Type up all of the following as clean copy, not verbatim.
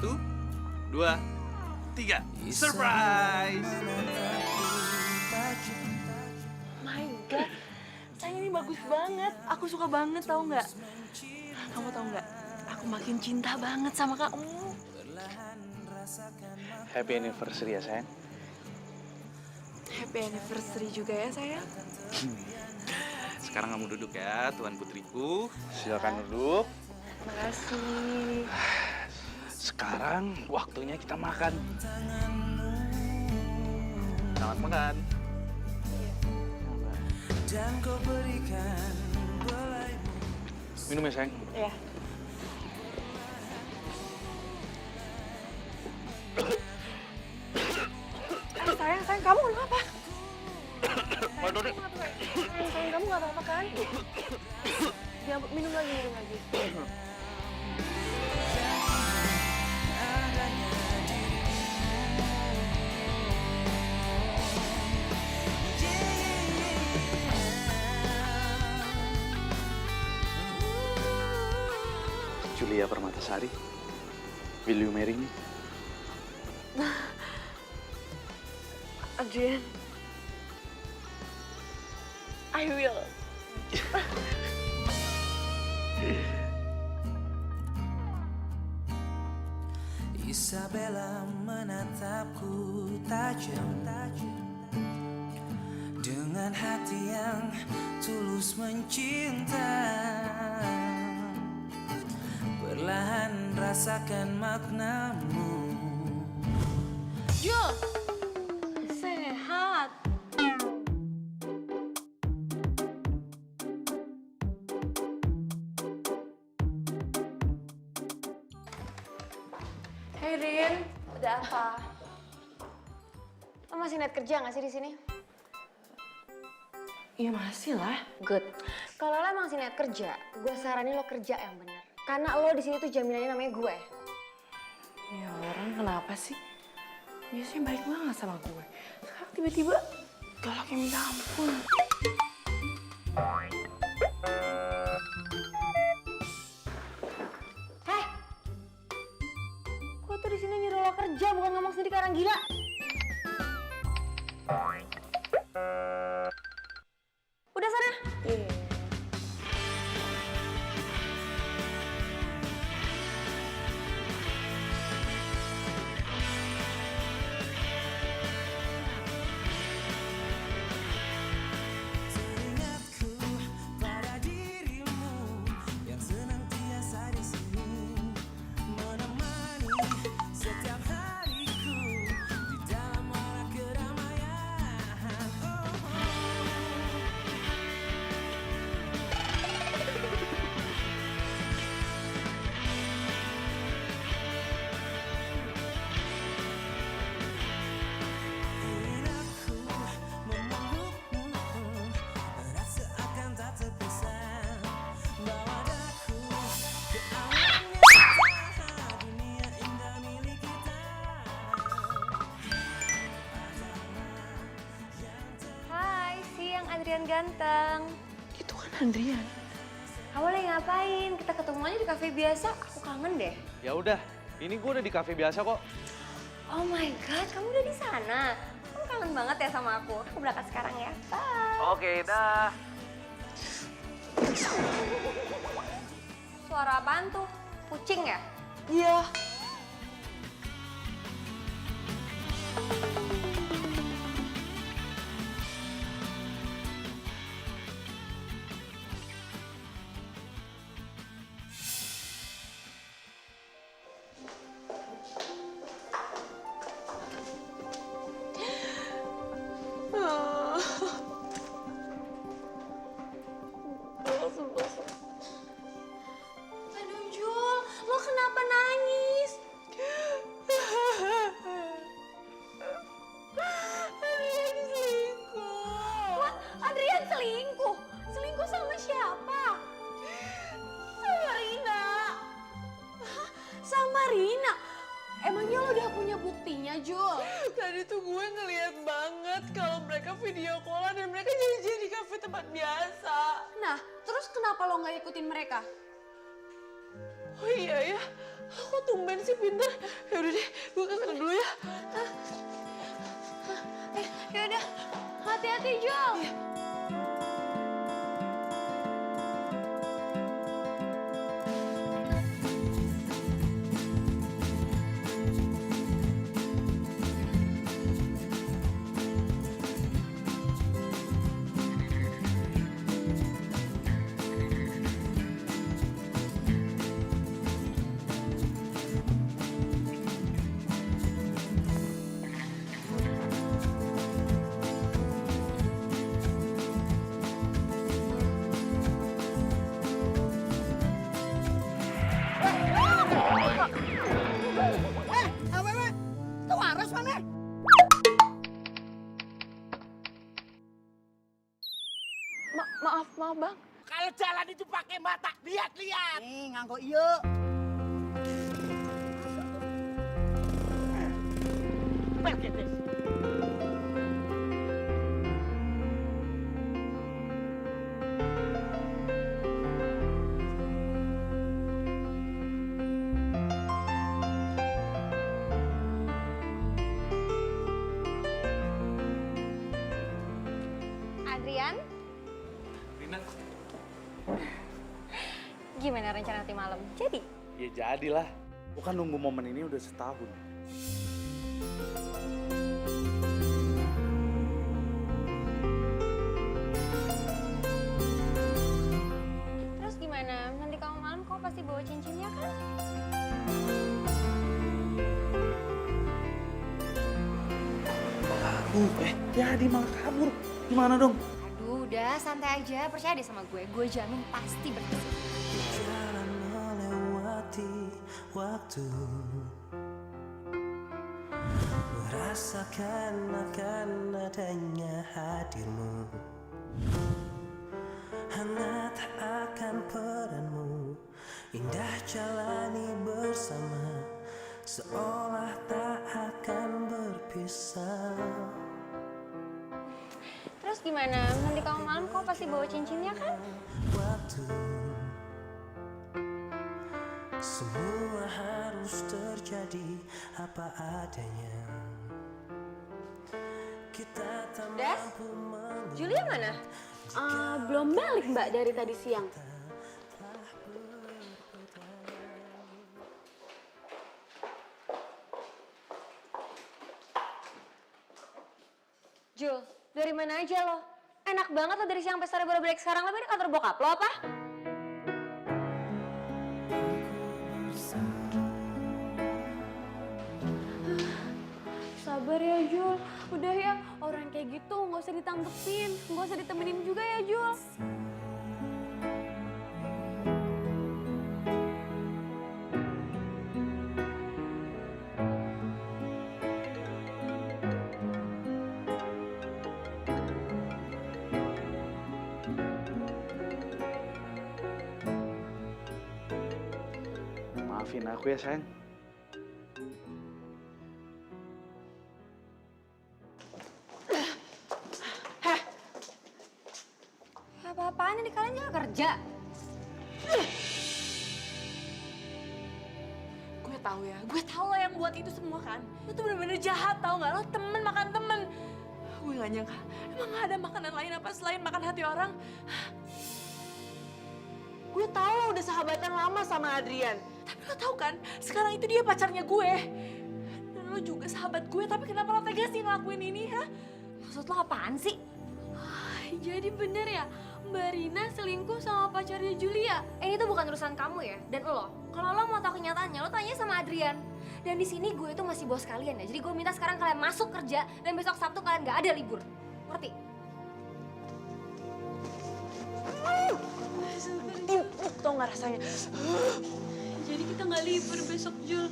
1, 2, 3. Surprise! My God, sayang ini bagus banget. Aku suka banget, tahu nggak? Kamu tahu nggak? Aku makin cinta banget sama kamu. Happy anniversary ya sayang. Happy anniversary juga ya sayang. Sekarang kamu duduk ya, Tuan Putriku. Silakan duduk. Makasih. Sekarang waktunya kita makan. Selamat makan. Minum ya sayang. Ya. Sayang, kamu kenapa? Sayang, kamu nggak apa-apa kan? Ya, minum lagi. Julia Permatasari, will you marry me? Adrian, I will. Isabella menatapku tajam dengan hati yang tulus mencinta. Perlahan rasakan maknamu. Jul, sehat. Hey Rin, ada apa? Lo masih niat kerja nggak sih di sini? Iya masih lah. Good. Kalau lo emang masih niat kerja, gue saranin lo kerja yang benar. Karena lo di sini tuh jaminannya namanya gue. Ya orang kenapa sih? Biasanya baik banget sama gue. Sekarang tiba-tiba galaknya minta ampun. Heh, gue tuh di sini nyuruh lo kerja, bukan ngomong sendiri kayak orang gila. Udah sana. Iya. Teringatku pada dirimu yang senantiasa di sini menemani setiap hariku di dalam warak keramaian. Ingin aku memelukmu, rasa akan tak terpisah. Bawa daku ke awan nyata, dunia indah milik kita. Hai, siang Adrian ganteng. Itu kan Andrian. Kamu lagi ngapain? Kita ketemuannya di kafe biasa. Aku kangen deh. Ya udah, ini gue udah di kafe biasa kok. Oh my God, kamu udah di sana. Kamu kangen banget ya sama aku. Aku berangkat sekarang ya. Bye. Oke, dah. Suara apaan tuh? Kucing ya? Iya. Aduh Jul, lo kenapa nangis? Andrian selingkuh. What? Adrian selingkuh? Selingkuh sama siapa? Sama Rina. Hah? Sama Rina? Emangnya lo udah punya buktinya, Jul? Tadi tuh gue ngeliat banget kalau mereka video call dan mereka janjian di kafe tempat biasa. Nah, terus kenapa lo nggak ikutin mereka? Oh iya ya, kok tumben sih pinter. Yaudah deh, gue ke sana dulu ya. Yaudah, hati-hati Jul. Maaf bang. Kalau jalan itu pakai mata, lihat-lihat. Nih, nganggo iya. Perketes. Adrian, Rina, gimana rencana nanti malam? Jadi? Ya jadilah. Bukan nunggu momen ini udah setahun. Terus gimana? Nanti kamu malam kamu pasti bawa cincinnya kan? Jadi malah kabur. Gimana dong? Aduh, udah santai aja. Percaya deh sama gue. Gue jamin pasti berhasil. Jalan melewati waktu, merasakan akan adanya hadirmu, hangat akan peranmu, indah jalani bersama, seolah tak akan berpisah. Terus gimana? Nanti kamu malam kamu pasti bawa cincinnya kan? Waktu semua harus terjadi apa adanya. Kita tak Des? mampu mengelak. Julia mana? Belum balik Mbak dari tadi siang. Jul, dari mana aja lo? Enak banget lo dari siang sampai sore baru balik sekarang. Lo di kantor bokap lo apa? Sabar ya Jul, udah ya orang kayak gitu nggak usah ditanggepin, nggak usah ditemenin juga ya Jul. Maafin aku ya sayang. Apa-apaan ini kalian jangan kerja. Gue tahu lo yang buat itu semua kan. Lo tuh bener-bener jahat tau nggak? Lo temen makan temen. Gue nggak nyangka. Emang nggak ada makanan lain apa selain makan hati orang? Gue tahu lo udah sahabatan lama sama Adrian. Tapi lo tahu kan, sekarang itu dia pacarnya gue. Dan lo juga sahabat gue, tapi kenapa lo tega sih ngelakuin ini, ha? Maksud lo apaan sih? Jadi bener ya, Mbak Rina selingkuh sama pacarnya Julia. Ini tuh bukan urusan kamu ya. Dan lo, kalau lo mau tahu kenyataannya, lo tanya sama Adrian. Dan di sini gue itu masih bos kalian ya. Jadi gue minta sekarang kalian masuk kerja dan besok Sabtu kalian nggak ada libur. Ngerti? Empuk tau nggak rasanya? Jadi kita nggak libur besok Jul.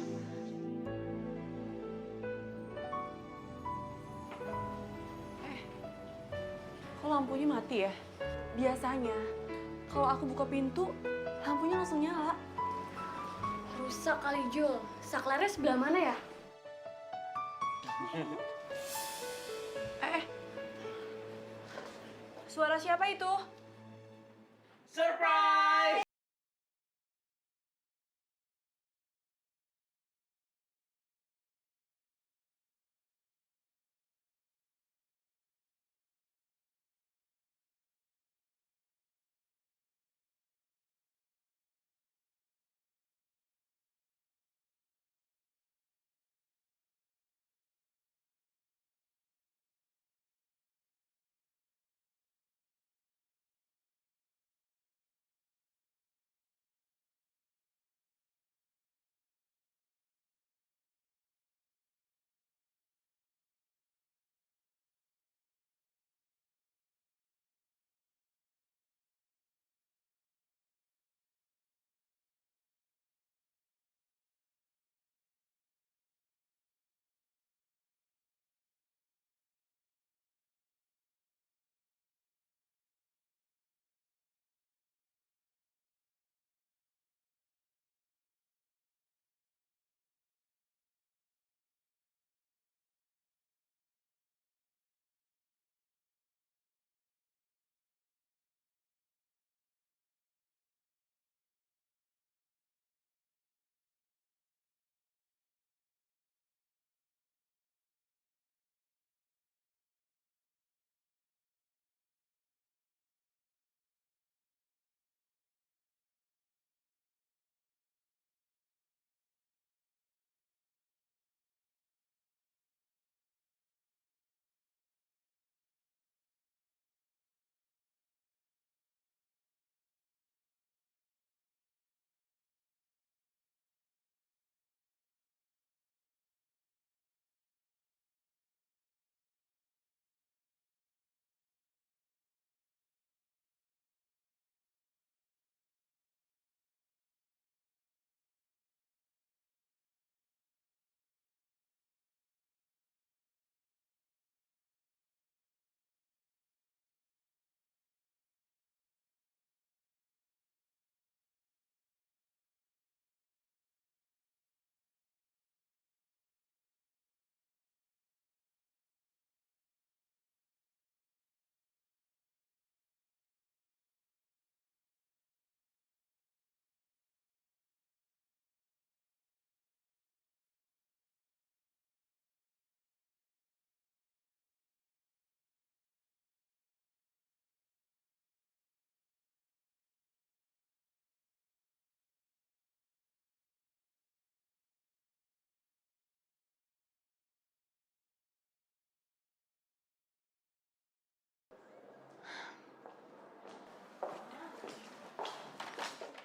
Kok lampunya mati ya? Biasanya kalau aku buka pintu, lampunya langsung nyala. Rusak kali Jul. Saklarnya sebelah mana ya? Suara siapa itu? Surprise!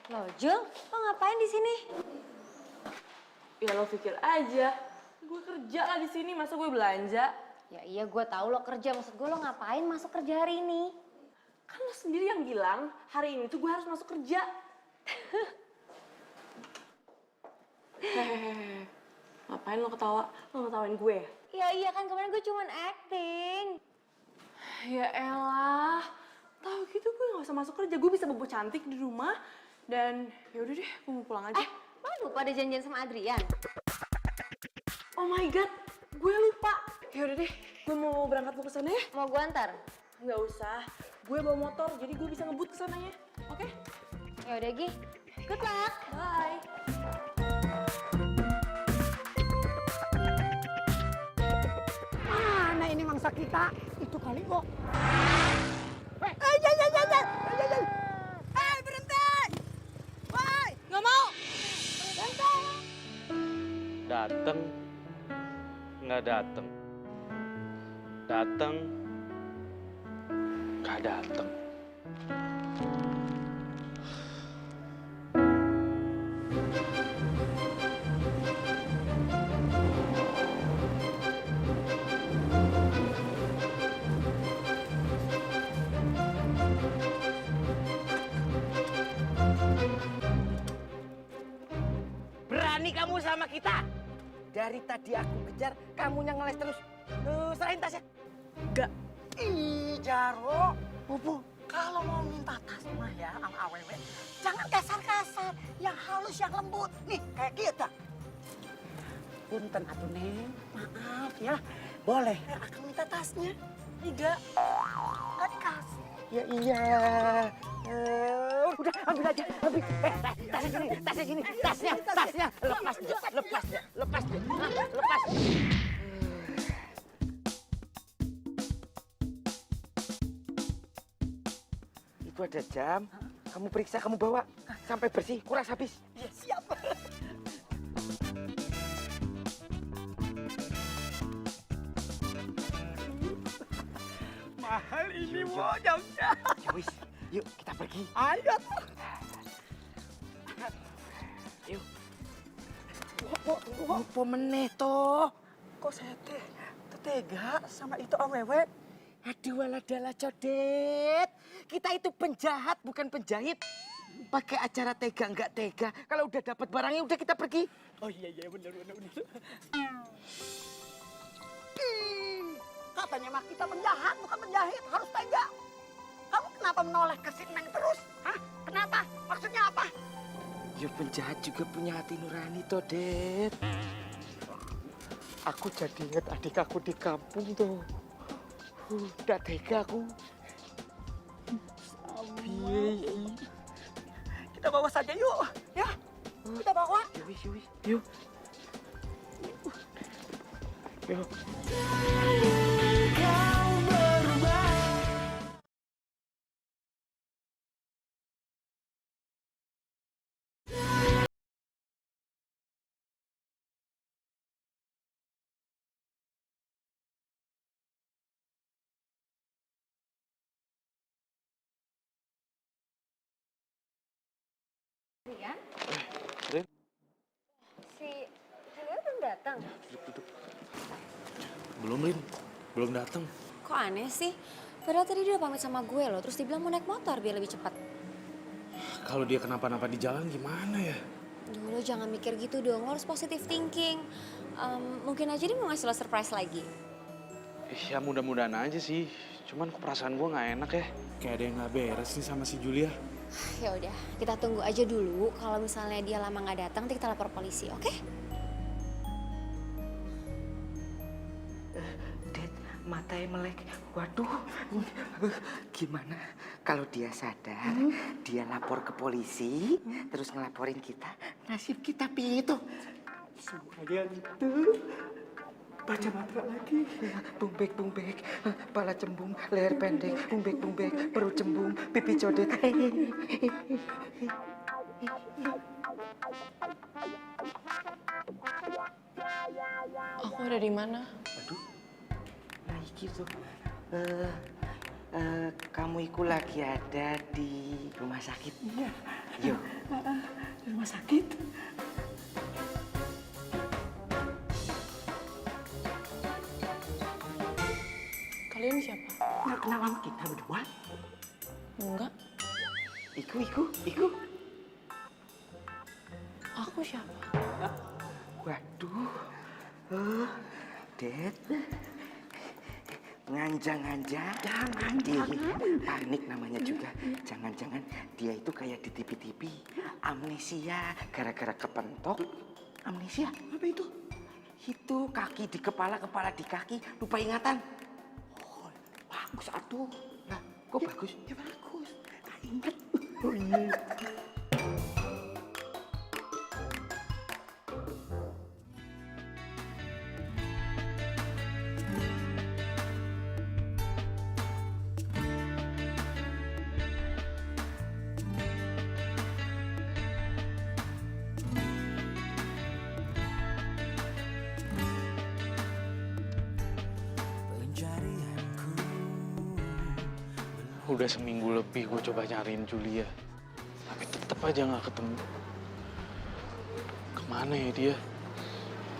Loh, Jul, lo ngapain di sini? Ya lo pikir aja, gue kerja lah di sini, masa gue belanja? Ya iya, gue tahu lo kerja. Maksud gue lo ngapain masuk kerja hari ini? Kan lo sendiri yang bilang hari ini tuh gue harus masuk kerja. Hehehe, ngapain lo ketawa? Lo ngetawain gue? Ya iya kan, kemarin gue cuman acting. Ya elah, tahu gitu gue gak usah masuk kerja, gue bisa bobo cantik di rumah. Dan yaudah deh, gue mau pulang aja. Lo lupa ada janjian sama Adrian? Oh my god, gue lupa. Yaudah deh, gue mau berangkat ke sana ya. Mau gue antar? Nggak usah, gue bawa motor jadi gue bisa ngebut ke sananya. Oke? Ya udah, Gi. Good luck. Bye. Mana ini mangsa kita? Itu kali kok. Berhenti! Woi, nggak mau. Berhenti! Dateng, nggak dateng. Dateng, nggak dateng. Berani kamu sama kita? Dari tadi aku kejar, kamunya ngeles terus. Serahin tasnya. Enggak. Ih, Jaro. Bobo, kalau mau minta tas mah ya sama awewe, jangan kasar-kasar. Yang halus, yang lembut. Nih, kayak kita. Punten atuh, Neng. Maaf ya. Boleh, akan minta tasnya. Enggak. Enggak dikasih. Ya iya. Udah ambil aja, ambil. Tasnya gini. Tasnya. Lepas dia. Lepas. Itu ada jam, kamu periksa, kamu bawa. Sampai bersih, kuras habis. Iya, siap. Mahal ini, Wo, jamnya. Ya wis, yuk kita pergi. Ayo. Yuk. Apa meneh toh? Kok saya tega sama itu awewe? Aduh, waladala codet. Kita itu penjahat, bukan penjahit. Pakai acara tega nggak tega. Kalau udah dapat barangnya udah kita pergi. Oh iya benar. Katanya mah kita penjahat, bukan penjahit. Harus tega. Kamu kenapa menoleh ke si Neng terus? Hah? Kenapa? Maksudnya apa? Ya penjahat juga punya hati nurani toh, Det. Aku jadi inget adik aku di kampung tuh. Udah tega aku. Kita bawa saja yuk, ya. Kita bawa. Yuk. Adrian? Rin? Si Julio belum datang? Duduk. Belum, Rin. Belum datang. Kok aneh sih? Padahal tadi dia udah pamit sama gue loh, terus dia bilang mau naik motor biar lebih cepat. Kalau dia kenapa-napa di jalan gimana ya? Duh, lo jangan mikir gitu dong, lo harus positive thinking. Mungkin aja dia mau ngasih lo surprise lagi. Ya mudah-mudahan aja sih. Cuman kok perasaan gue nggak enak ya. Kayak ada yang nggak beres nih sama si Julia. Ya udah, kita tunggu aja dulu. Kalau misalnya dia lama nggak datang, nanti kita lapor polisi, oke? Det, matanya melek. Waduh, gimana kalau dia sadar, dia lapor ke polisi, terus ngelaporin kita, nasib kita piye tuh? Semuanya gitu. Baca mantra lagi. Bumbek, pala cembung, leher pendek, bumbek, perut cembung, pipi codet. Aku ada di mana? Aduh, nah gitu. Kamu itu lagi ada di rumah sakit. Iya. Yuk, Di rumah sakit. Kalian siapa? Nggak kenal sama kita berdua. Enggak. Iku. Aku siapa? Waduh. Det. Nganja-nganja. Jangan. Panik namanya juga. Jangan-jangan dia itu kayak di TV-TV. Amnesia. Gara-gara kepentok. Amnesia. Apa itu? Itu kaki di kepala di kaki. Lupa ingatan. Oh, bagus atuh. Nah, kok bagus? Ya bagus. Tak ingat. Oh iya. Udah seminggu lebih gue coba nyariin Julia. Tapi tetap aja nggak ketemu. Kemana ya dia?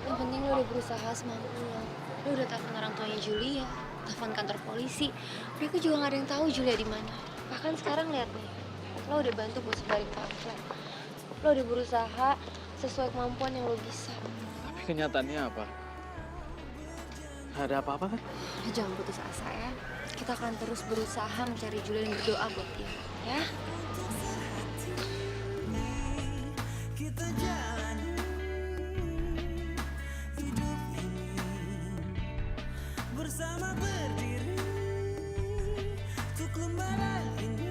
Yang penting lo udah berusaha semampu lo. Lo udah telepon orang tuanya Julia, telepon kantor polisi. Mereka juga nggak ada yang tahu Julia di mana. Bahkan sekarang lihat nih, lo udah bantu buat sebarin pamflet. Lo udah berusaha sesuai kemampuan yang lo bisa. Tapi kenyataannya apa? Nggak ada apa-apa kan? Lo jangan putus asa ya. Kita akan terus berusaha mencari Julia dan berdoa buat dia, ya. Kita jalani hidup ini bersama berdiri untuk lembaran ini.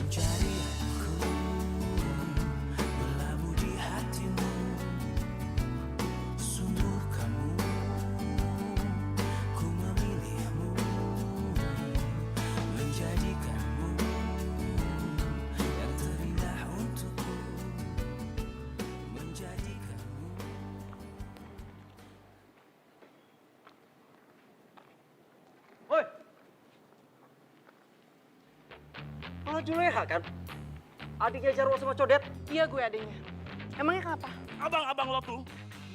Pencarianku berlabuh di hatimu. Sungguh kamu, ku memilihmu, menjadikanmu yang terindah untukku, menjadikanmu. Woi. Malah Juleha kan? Adiknya Jarwo sama Codet. Iya gue adanya. Emangnya kenapa? Abang-abang lo tuh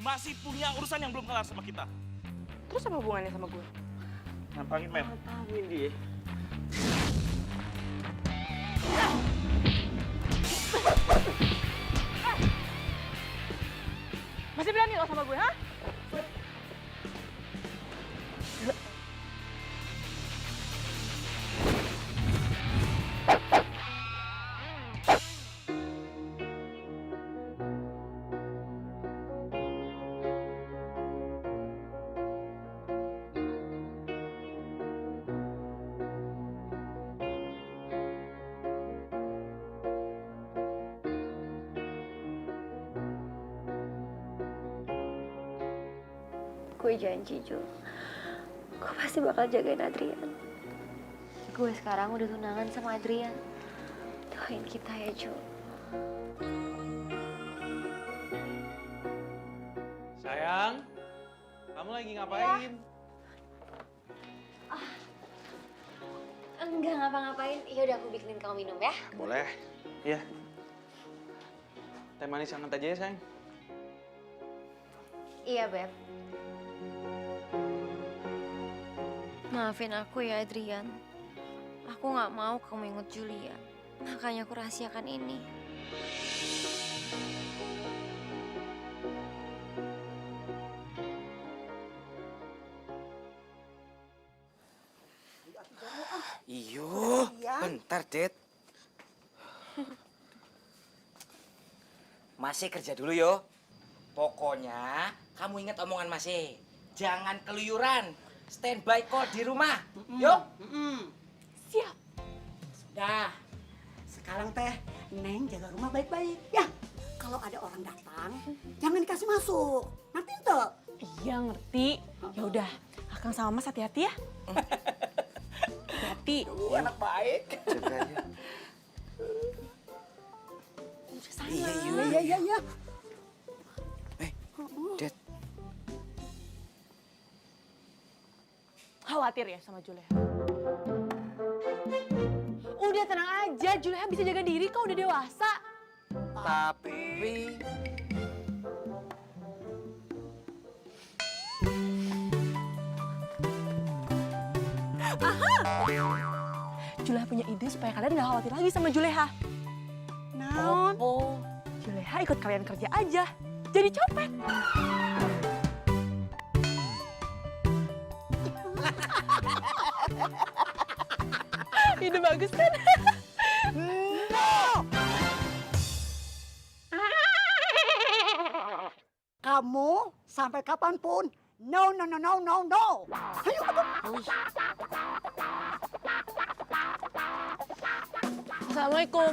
masih punya urusan yang belum kelar sama kita. Terus apa hubungannya sama gue? Nampangin men. Mantapin dia. Masih berani lo sama gue, ha? Gue janji, Jul. Gue pasti bakal jagain Adrian. Gue sekarang udah tunangan sama Adrian. Doain kita ya, Jul. Sayang, kamu lagi ngapain? Enggak ngapa-ngapain. Ya udah aku bikinin kamu minum ya. Boleh. Iya. Teh manis hangat aja ya, sayang. Iya, Beb. Maafin aku ya, Adrian. Aku nggak mau kamu inget Julia. Makanya aku rahasiakan ini. Iyo, bentar, Det. Masih kerja dulu yo. Pokoknya kamu ingat omongan Masih. Jangan keluyuran. Standby call di rumah. Yuk. Siap. Dah, sekarang teh Neng jaga rumah baik-baik ya. Kalau ada orang datang, jangan dikasih masuk. Ngerti tuh? Iya ngerti. Ya udah, Akang sama Mas hati-hati ya. Hati-hati. Anak baik. Jaga ya. udah sana. Iya. Dad, Khawatir ya sama Juleha? Udah tenang aja, Juleha bisa jaga diri kok, udah dewasa. tapi Juleha punya ide supaya kalian gak khawatir lagi sama Juleha. Naon? Oh, Juleha ikut kalian kerja aja, jadi copet. Ide bagus kan? Kamu sampai kapanpun, no. Ayo, Assalamualaikum.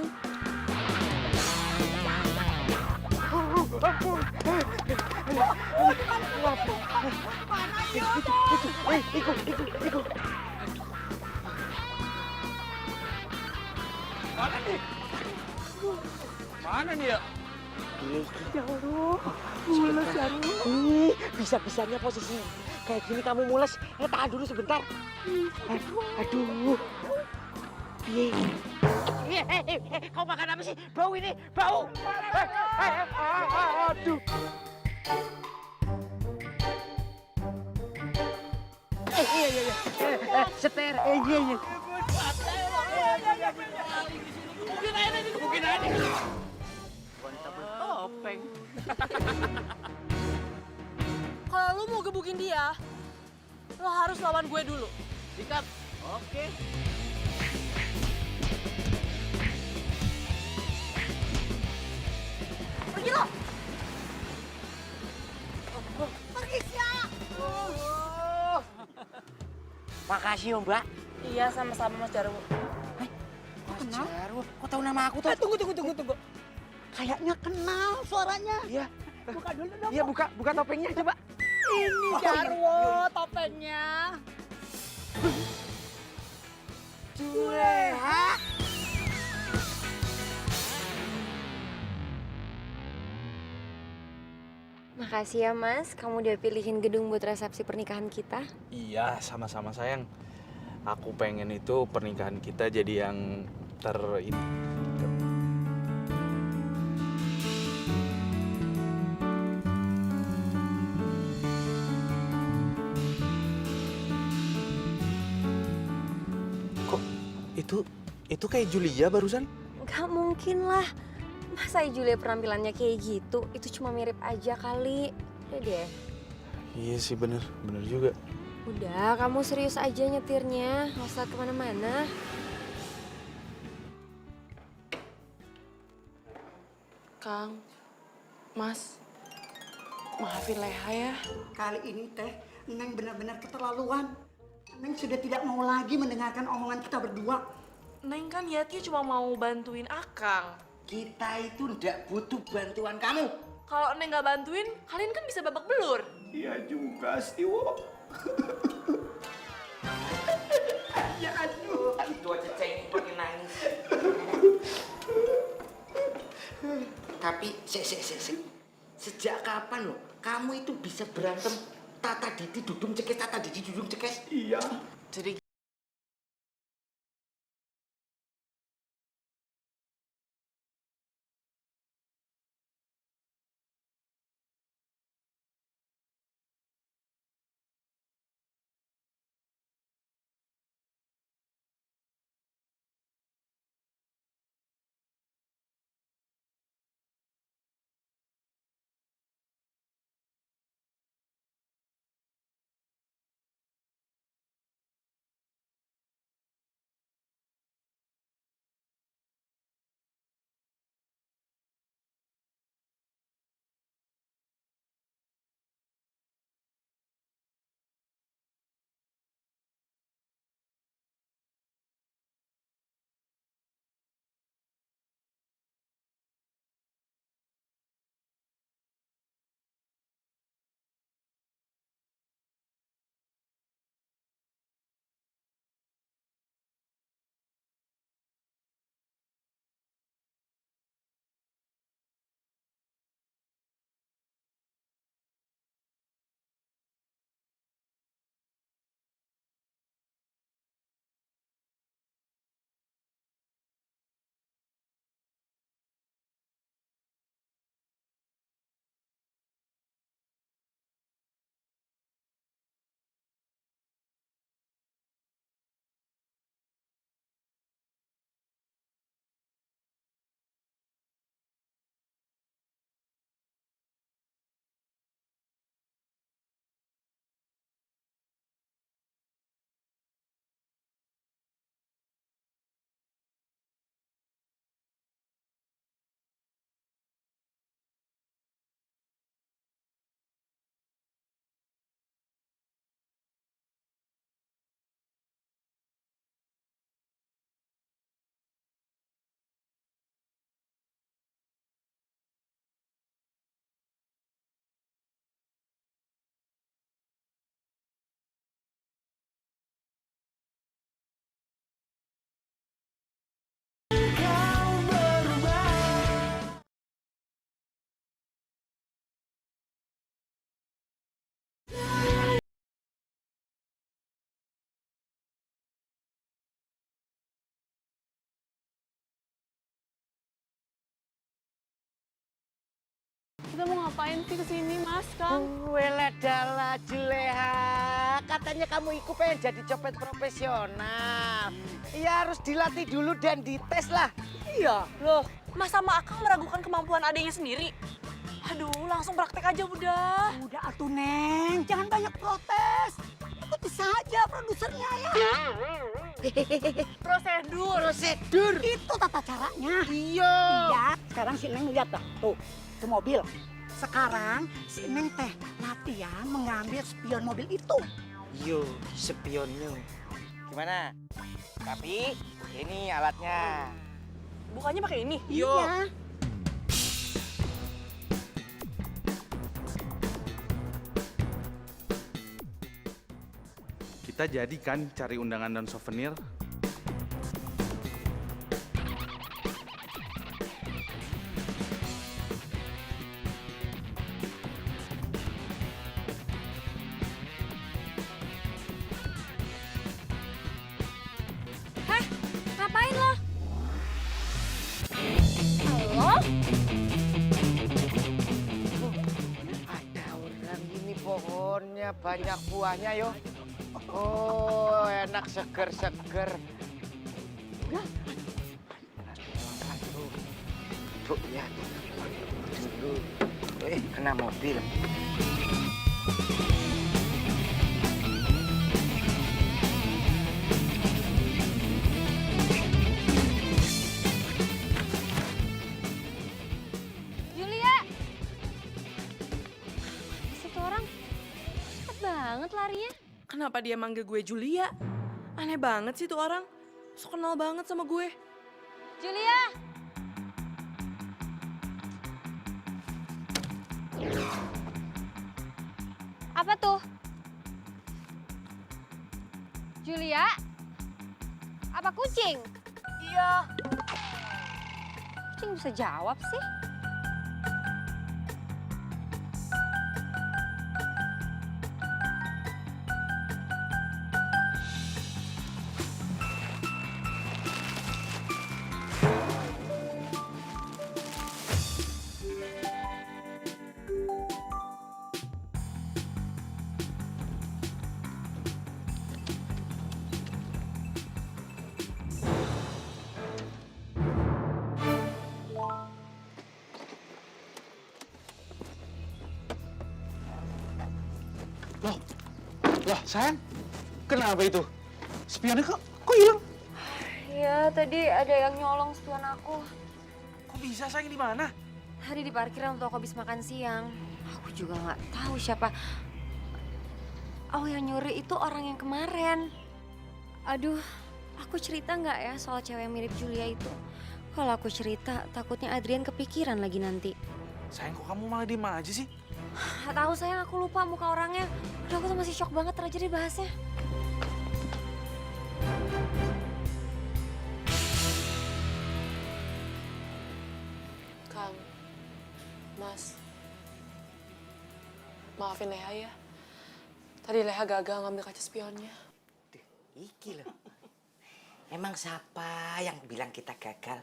Ikut. Mana nih ya? ya Allah, mules ya lu. Bisa-bisanya posisi kayak gini kamu mules. Tahan dulu sebentar. Aduh. Kau makan apa sih? Bau ini, bau. Aduh. Iya. Seter. Iya. Mungkin aja. Topeng. Kalau lu mau gebukin dia, lo harus lawan gue dulu. Sikat. Oke. Pergi lo! Makasih, Mbak. Iya, sama-sama Mas Jarwo. Mas Jarwo, kok tahu nama aku tuh? Tunggu. Kayaknya kenal suaranya. Iya. Buka dulu dong. Iya, buka topengnya coba. Ini Jarwo topengnya. Juleha. Makasih ya Mas, kamu udah pilihin gedung buat resepsi pernikahan kita. Iya, sama-sama sayang. Aku pengen itu pernikahan kita jadi yang Kok itu kayak Julia barusan? Gak mungkin lah. Masa Julia penampilannya kayak gitu? Itu cuma mirip aja kali. Udah deh. Iya sih bener juga. Udah, kamu serius aja nyetirnya. Nggak usah kemana-mana. Kang, Mas, maafin Leha ya. Kali ini teh, Neng benar-benar keterlaluan. Neng sudah tidak mau lagi mendengarkan omongan kita berdua. Neng kan niatnya cuma mau bantuin Akang. kita itu ndak butuh bantuan kamu. Kalau Neng nggak bantuin, kalian kan bisa babak belur. Iya juga sih, Wo. Ya aduh, itu aja cengeng pakai nangis. Tapi, sejak kapan loh kamu itu bisa berantem tata didi dudung cekes? Iya. Jadi Kita mau ngapain sih kesini, Mas, Kang? Wela dala Juleha, katanya kamu ikut pengen jadi copet profesional. Ya harus dilatih dulu dan dites lah. Iya. Loh, Mas sama Akang meragukan kemampuan adanya sendiri? Aduh, langsung praktek aja udah. Udah atuh Neng, jangan banyak protes. Ikuti saja produsernya ya. Prosedur. Itu tata caranya. Iya. Iya, sekarang si Neng lihat dah, tuh mobil. Sekarang si Neng teh latihan mengambil spion mobil itu. Yo, spionnya. Gimana? Tapi ini alatnya. Bukannya pakai ini? Yo. Iya. Kita jadikan cari undangan dan souvenir. Ngapain lo? Halo? Ada orang ini pohonnya banyak buahnya yo. Oh, enak seger-seger. Bu, ya. Dulu. Kena mobil. Julia! Situ orang cepet banget larinya. Kenapa dia manggil gue Julia? Aneh banget sih tuh orang. So kenal banget sama gue. Julia! Apa tuh? Julia? Apa kucing? Iya. Kucing bisa jawab sih. Lah, sayang, kenapa itu? Spionnya kok hilang? Iya, tadi ada yang nyolong spion aku. Kok bisa, sayang, di mana? Tadi di parkiran waktu aku habis makan siang. Aku juga nggak tahu siapa. Oh, yang nyuri itu orang yang kemarin. Aduh, aku cerita nggak ya soal cewek yang mirip Julia itu? Kalau aku cerita, takutnya Adrian kepikiran lagi nanti. Sayang, kok kamu malah diem aja sih? Nggak tahu sayang, aku lupa muka orangnya. Udah aku tuh masih shock banget aja dibahasnya. Kang, Mas, maafin Leha ya. Tadi Leha gagal ngambil kaca spionnya. Iki loh. Emang siapa yang bilang kita gagal?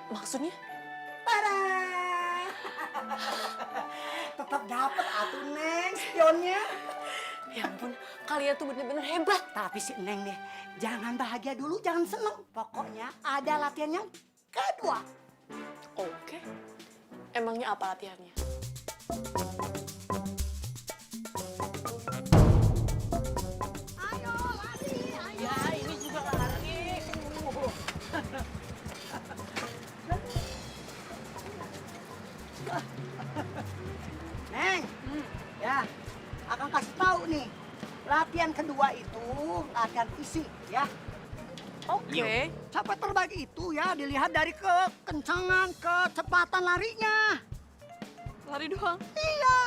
Maksudnya? Tetap dapat atuh Neng spionnya. Ya ampun, kalian tuh bener-bener hebat. Tapi si Neng nih, jangan bahagia dulu, jangan seneng. Pokoknya ada latihan yang kedua. Oke. Emangnya apa latihannya? Ayo lari, ayo. Ya ini juga lari. Neng, ya, akan kasih tahu nih. Latihan kedua itu latihan fisik, ya. Oke. Capek terbaik itu ya dilihat dari kekencangan, kecepatan larinya. Lari doang. Iya.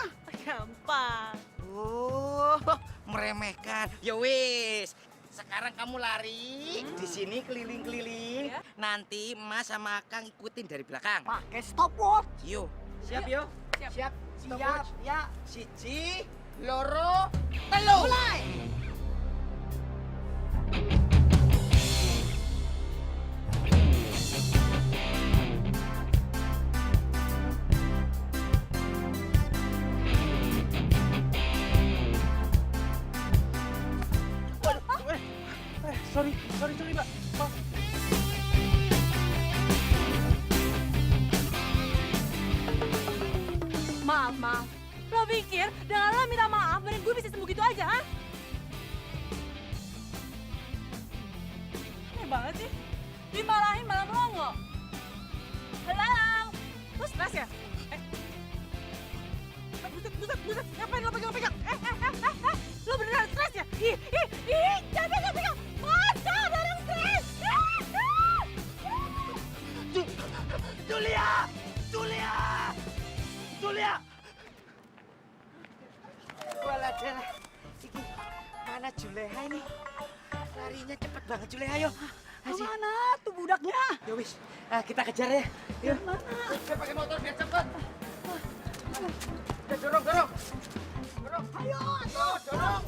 Gampang. Oh, meremehkan. Ya wis. Sekarang kamu lari di sini keliling-keliling. Ya. Nanti Mas sama Kang ikutin dari belakang. Pakai stopwatch. Yo, siap yo. Siap. Stopwatch. Ya. Siji, loro, telu. Mulai. Maaf. Lo pikir dengan lo minta maaf, badan gue bisa sembuh gitu aja, ha? Aneh banget sih. Dimarahin malah melongo. Halo? Lo stres ya? Buset. Ngapain lo pegang-pegang? Lo beneran stres ya? Ih, jangan pegang-pegang. Masa bareng stres? Julia! Waladara, iki mana Juleha ini? Larinya cepet banget Juleha, ayo. Kemana tuh budaknya? Ya wis, kita kejar ya. Yuk. Saya pakai motor biar cepet. Ya, dorong. Ayo, Dorong.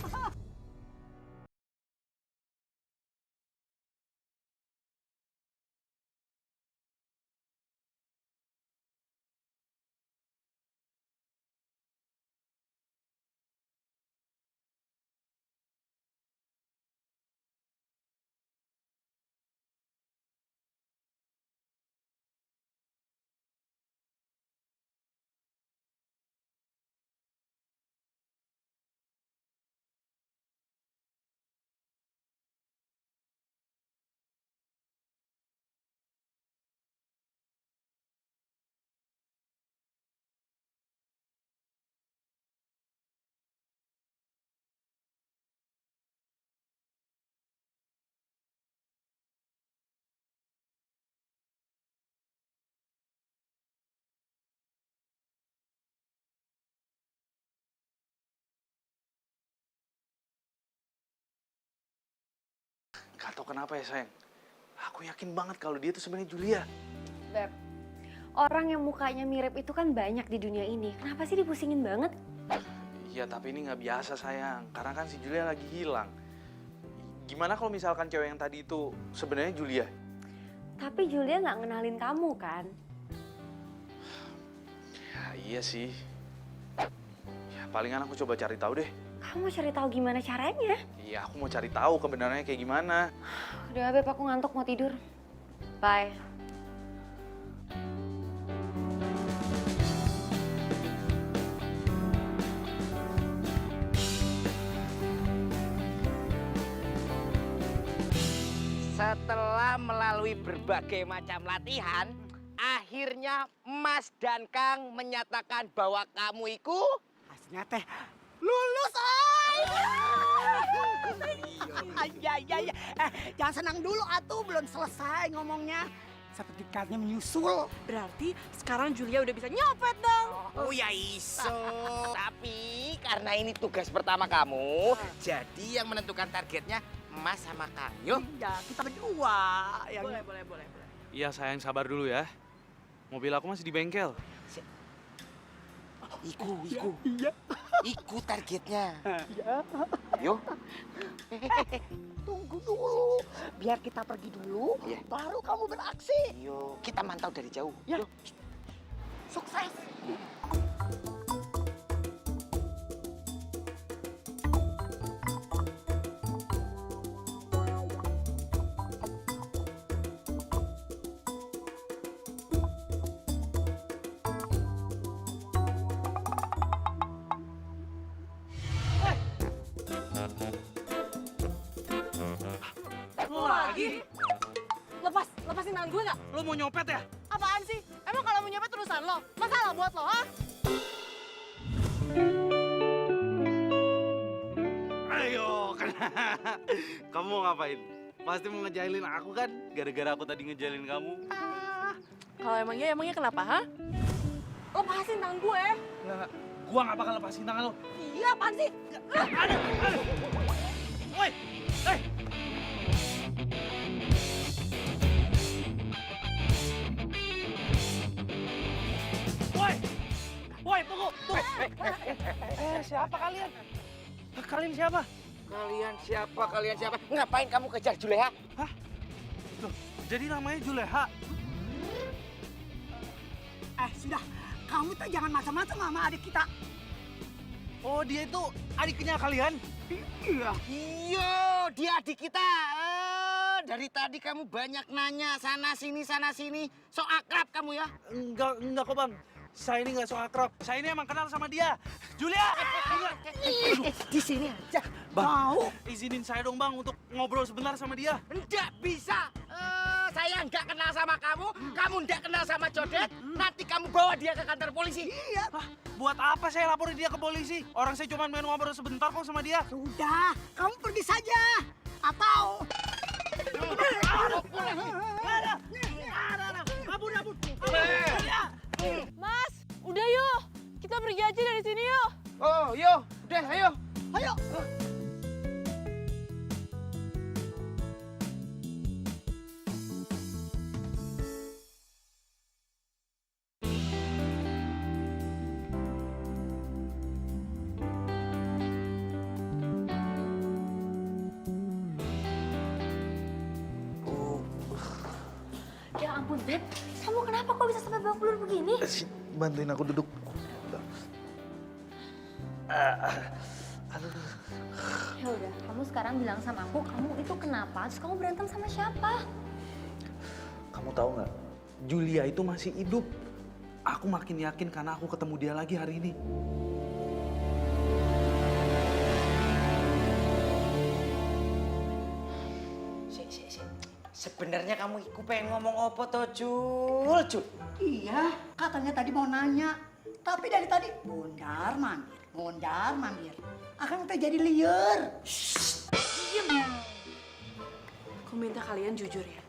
Gak tau kenapa ya sayang. Aku yakin banget kalau dia tuh sebenarnya Julia. Beb, orang yang mukanya mirip itu kan banyak di dunia ini. Kenapa sih dipusingin banget? Iya tapi ini nggak biasa sayang. Karena kan si Julia lagi hilang. Gimana kalau misalkan cewek yang tadi itu sebenarnya Julia? Tapi Julia nggak ngenalin kamu kan? Ya iya sih. Ya palingan aku coba cari tahu deh. Kamu cari tahu gimana caranya? Iya aku mau cari tahu kebenarannya kayak gimana. Udah Beb, aku ngantuk mau tidur. Bye. Setelah melalui berbagai macam latihan, akhirnya Mas dan Kang menyatakan bahwa kamu itu Aslinya teh lulus, ay! Iya. Jangan senang dulu atuh, belum selesai ngomongnya. Sertifikatnya menyusul. Berarti sekarang Julia udah bisa nyopet dong. Oh ya iso. Tapi karena ini tugas pertama kamu, jadi yang menentukan targetnya Mas sama Kang. Yuk. Ya, kita berdua. Yang... Boleh. Iya sayang sabar dulu ya. Mobil aku masih di bengkel. Iku. Iya. Iku targetnya. Iya. Yuk. Tunggu dulu. Biar kita pergi dulu, Iya. baru kamu beraksi. Yuk, kita mantau dari jauh. Ya. Yuk. Sukses. Lagi? Lepasin tangan gue nggak? Lo mau nyopet ya? Apaan sih? Emang kalau mau nyopet urusan lo? Masalah buat lo, ha? Ayo, kamu mau ngapain? Pasti mau ngejailin aku kan? Gara-gara aku tadi ngejailin kamu. Kalau emangnya kenapa, ha? Lepasin tangan gue. Nggak, gua nggak bakal lepasin tangan lo. Iya, apaan sih? Aduh. Woi, Woi, tunggu. Siapa kalian? Kalian siapa? Kalian siapa? Ngapain kamu kejar Juleha? Loh, jadi namanya Juleha. Sudah. Kamu tuh jangan macam-macam sama adik kita. Oh, dia itu adiknya kalian? Iya. Iya, dia adik kita. Dari tadi kamu banyak nanya sana sini. So akrab kamu ya? Enggak kok, Bang. Saya ini nggak so akrab. Saya ini emang kenal sama dia. Julia! Di sini aja. Bang, izinin saya dong bang untuk ngobrol sebentar sama dia. Enggak bisa. Saya enggak kenal sama kamu. Kamu enggak kenal sama Codet. Nanti kamu bawa dia ke kantor polisi. Iya. Hah, buat apa saya laporin dia ke polisi? Orang saya cuma main ngobrol sebentar kok sama dia. Sudah, kamu pergi saja. Atau Mas, udah yuk. Kita pergi aja dari sini yuk. Oh, yo, udah, ayo. ayo. Ya ampun, Beb. Kamu kenapa kok bisa sampai babak belur begini? Bantuin aku duduk. Ya udah, kamu sekarang bilang sama aku, kamu itu kenapa? Terus kamu berantem sama siapa? Kamu tahu nggak? Julia itu masih hidup. Aku makin yakin karena aku ketemu dia lagi hari ini. Sebenarnya kamu iku pengen ngomong apa toh, Jul? Iya, katanya tadi mau nanya. Tapi dari tadi mondar mandir. Akan kita jadi liar. Diam. Aku minta kalian jujur ya.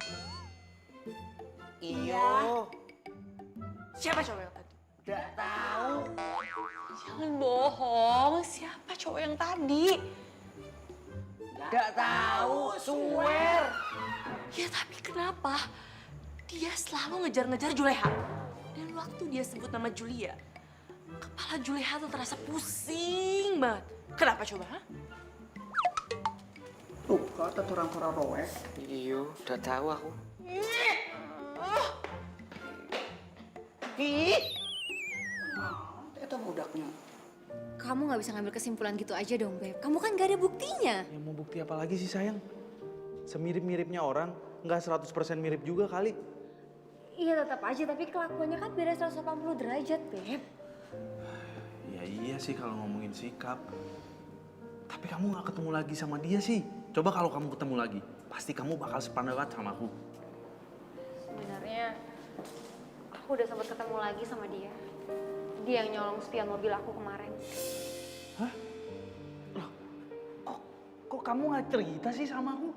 Iyo. Siapa cowok yang tadi? Udah tahu. Jangan bohong. Siapa cowok yang tadi? Udah tahu, swear. Ya tapi kenapa? Dia selalu ngejar-ngejar Juleha. Dan waktu dia sebut nama Julia, kepala Juleha tuh terasa pusing banget. Kenapa coba? Ha? Tuh, kata orang roek. Iyo, udah tahu aku. Itu budaknya. Kamu nggak bisa ngambil kesimpulan gitu aja dong, Beb. Kamu kan gak ada buktinya. Ya mau bukti apa lagi sih sayang? Semirip-miripnya orang, nggak 100% mirip juga kali. Iya tetap aja, tapi kelakuannya kan beda 180 derajat, Beb. Ya iya sih kalau ngomongin sikap. Tapi kamu nggak ketemu lagi sama dia sih. Coba kalau kamu ketemu lagi, pasti kamu bakal sependapat sama aku. Sebenarnya aku udah sempat ketemu lagi sama dia. Dia yang nyolong spion mobil aku kemarin. Hah? Loh, kok kamu nggak cerita sih sama aku?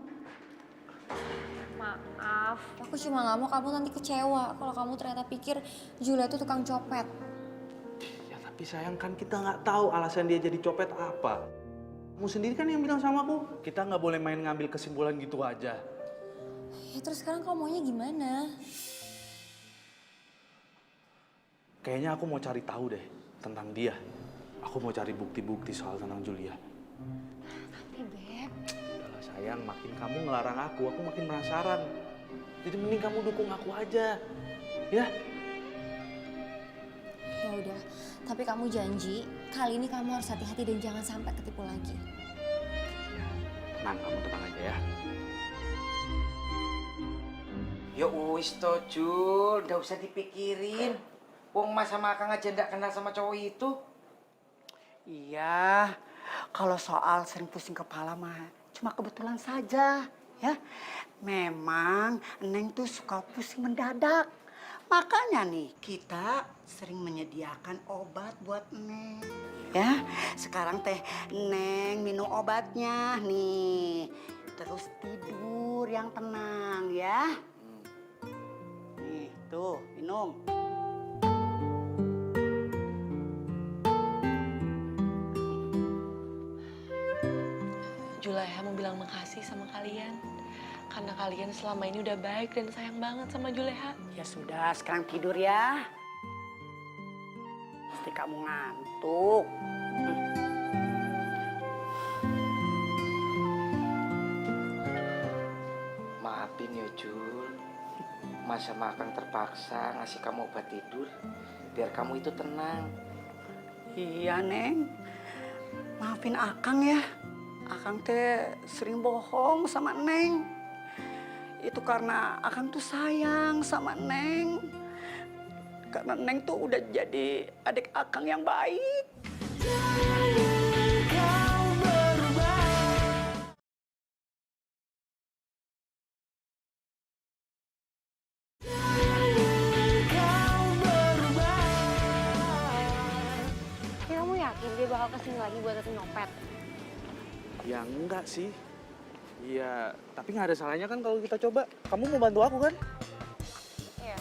Maaf, aku cuma nggak mau kamu nanti kecewa kalau kamu ternyata pikir Julia itu tukang copet. Ya tapi sayang kan kita nggak tahu alasan dia jadi copet apa. Kamu sendiri kan yang bilang sama aku, kita nggak boleh main ngambil kesimpulan gitu aja. Ya terus sekarang kamu maunya gimana? Kayaknya aku mau cari tahu deh tentang dia. Aku mau cari bukti-bukti soal tentang Julia. Tapi Beb, Udahlah sayang, makin kamu ngelarang aku makin penasaran. Jadi mending kamu dukung aku aja, ya? ya udah. Tapi kamu janji kali ini kamu harus hati-hati dan jangan sampai ketipu lagi. Tenang, kamu tenang aja ya. Ya wis toh, Jul. Nggak usah dipikirin. Wong Mas sama Akang aja nggak kenal sama cowok itu. Iya, kalau soal sering pusing kepala mah cuma kebetulan saja, ya. Memang Neng tuh suka pusing mendadak. Makanya nih kita sering menyediakan obat buat Neng. Ya, sekarang teh Neng minum obatnya nih. Terus tidur yang tenang ya. Nih, tuh minum. Juleha mau bilang makasih sama kalian. Karena kalian selama ini udah baik dan sayang banget sama Juleha. Ya sudah, sekarang tidur ya. Pasti kamu ngantuk. Maafin ya, Jul. Mas sama Akang terpaksa ngasih kamu obat tidur biar kamu itu tenang. Iya, Neng. Maafin Akang ya. Akang teh sering bohong sama Neng. Itu karena Akang tuh sayang sama Neng. Karena Neng tuh udah jadi adik akang yang baik. Ya kamu yakin dia bakal kesini lagi buat tetep nyopet? Ya enggak sih. Iya, tapi nggak ada salahnya kan kalau kita coba. Kamu mau bantu aku kan? Iya.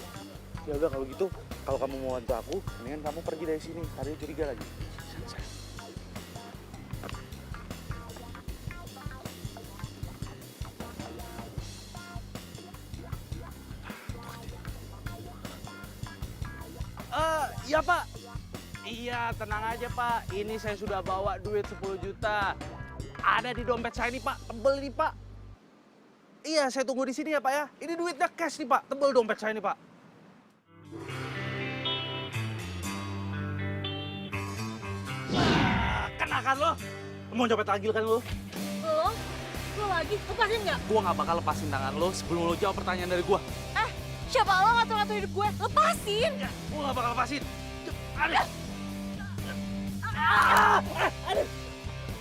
Ya udah kalau gitu, kalau kamu mau bantu aku, mendingan kamu pergi dari sini. Tadi curiga lagi. Iya Pak. Iya, tenang aja Pak. Ini saya sudah bawa duit 10 juta. Ada di dompet saya nih Pak, tebel nih Pak. Iya, saya tunggu di sini ya Pak ya. Ini duitnya cash nih Pak, tebel dompet saya nih Pak. Kena kan lo? Mau nyopet lagi kan lo? Lo lagi, lepasin nggak? Gua nggak bakal lepasin tangan lo sebelum lo jawab pertanyaan dari gua. Siapa lo ngatur-ngatur hidup gue? Lepasin! Ya, gua nggak bakal lepasin. Aduh. Aduh.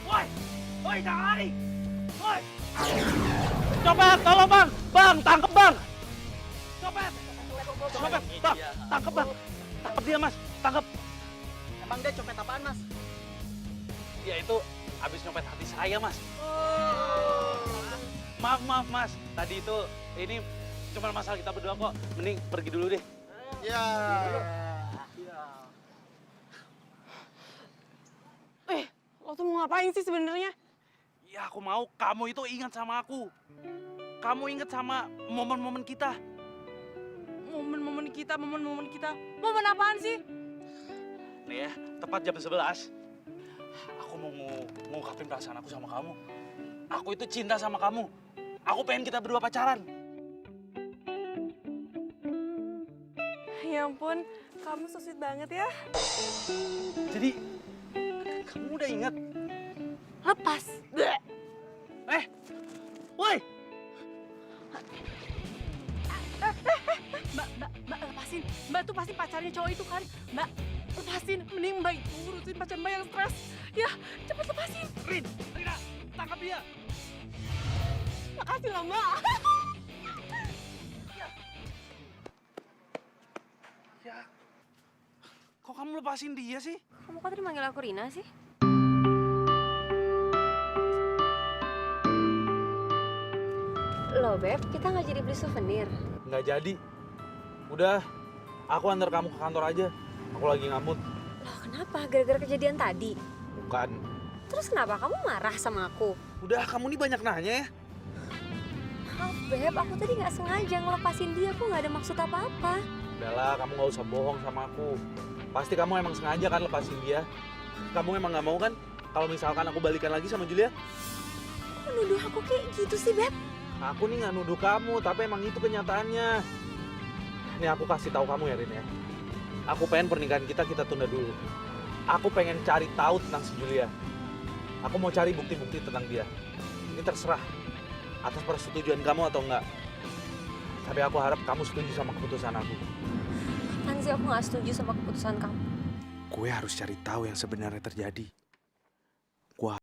Woi, woi jangan lari. Woi. Copet, tolong bang. Bang, tangkep bang. Copet. Copet, bang, tangkep bang. Tangkep dia mas, tangkep. Emang dia copet apaan, Mas? Dia itu habis nyopet hati saya mas. Maaf mas, tadi itu ini cuma masalah kita berdua kok. Mending pergi dulu deh. Ya. Lo tuh mau ngapain sih sebenarnya? Ya aku mau kamu itu ingat sama aku. Kamu ingat sama momen-momen kita. Momen-momen kita. Momen apaan sih? Nih ya, tepat jam 11. Aku mau ngungkapin perasaan aku sama kamu. Aku itu cinta sama kamu. Aku pengen kita berdua pacaran. Ya ampun, kamu so sweet banget ya. Jadi, kamu udah ingat? Lepas. Bleh. Woi! Mbak, lepasin. Mbak tuh pasti pacarnya cowok itu kan. Mbak, lepasin. Mending Mbak itu urusin pacar Mbak yang stres. Ya, cepet lepasin. Rina, tangkap dia. Makasih lah, Mbak. Ya, kok kamu lepasin dia sih? Kamu kok tadi manggil aku Rina sih? Loh Beb, kita nggak jadi beli souvenir. Nggak jadi. Udah, aku antar kamu ke kantor aja. Aku lagi ngamut. Loh kenapa? Gara-gara kejadian tadi? Bukan. Terus kenapa kamu marah sama aku? Udah, kamu nih banyak nanya ya. Maaf Beb, aku tadi nggak sengaja ngelepasin dia. Aku nggak ada maksud apa-apa. Udahlah, kamu nggak usah bohong sama aku. Pasti kamu emang sengaja kan lepasin dia. Kamu emang nggak mau kan kalau misalkan aku balikan lagi sama Julia? Kok nuduh aku kayak gitu sih Beb? Aku nih nggak nuduh kamu, tapi emang itu kenyataannya. Nih aku kasih tahu kamu ya Rin ya. Aku pengen pernikahan kita tunda dulu. Aku pengen cari tahu tentang si Julia. Aku mau cari bukti-bukti tentang dia. Ini terserah atas persetujuan kamu atau enggak. Tapi aku harap kamu setuju sama keputusan aku. Kapan sih aku nggak setuju sama keputusan kamu? Gue harus cari tahu yang sebenarnya terjadi. Gue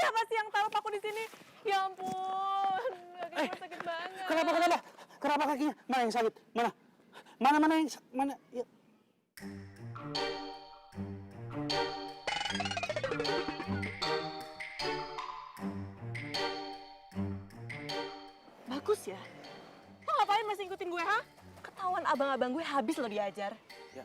Siapa sih yang taruh paku di sini? Ya ampun, kaki gue sakit banget. Kenapa kakinya? Mana yang sakit? Mana yang mana? Ya. Bagus ya. Lo ngapain masih ngikutin gue, ha? Ketahuan abang-abang gue habis lo diajar. Ya,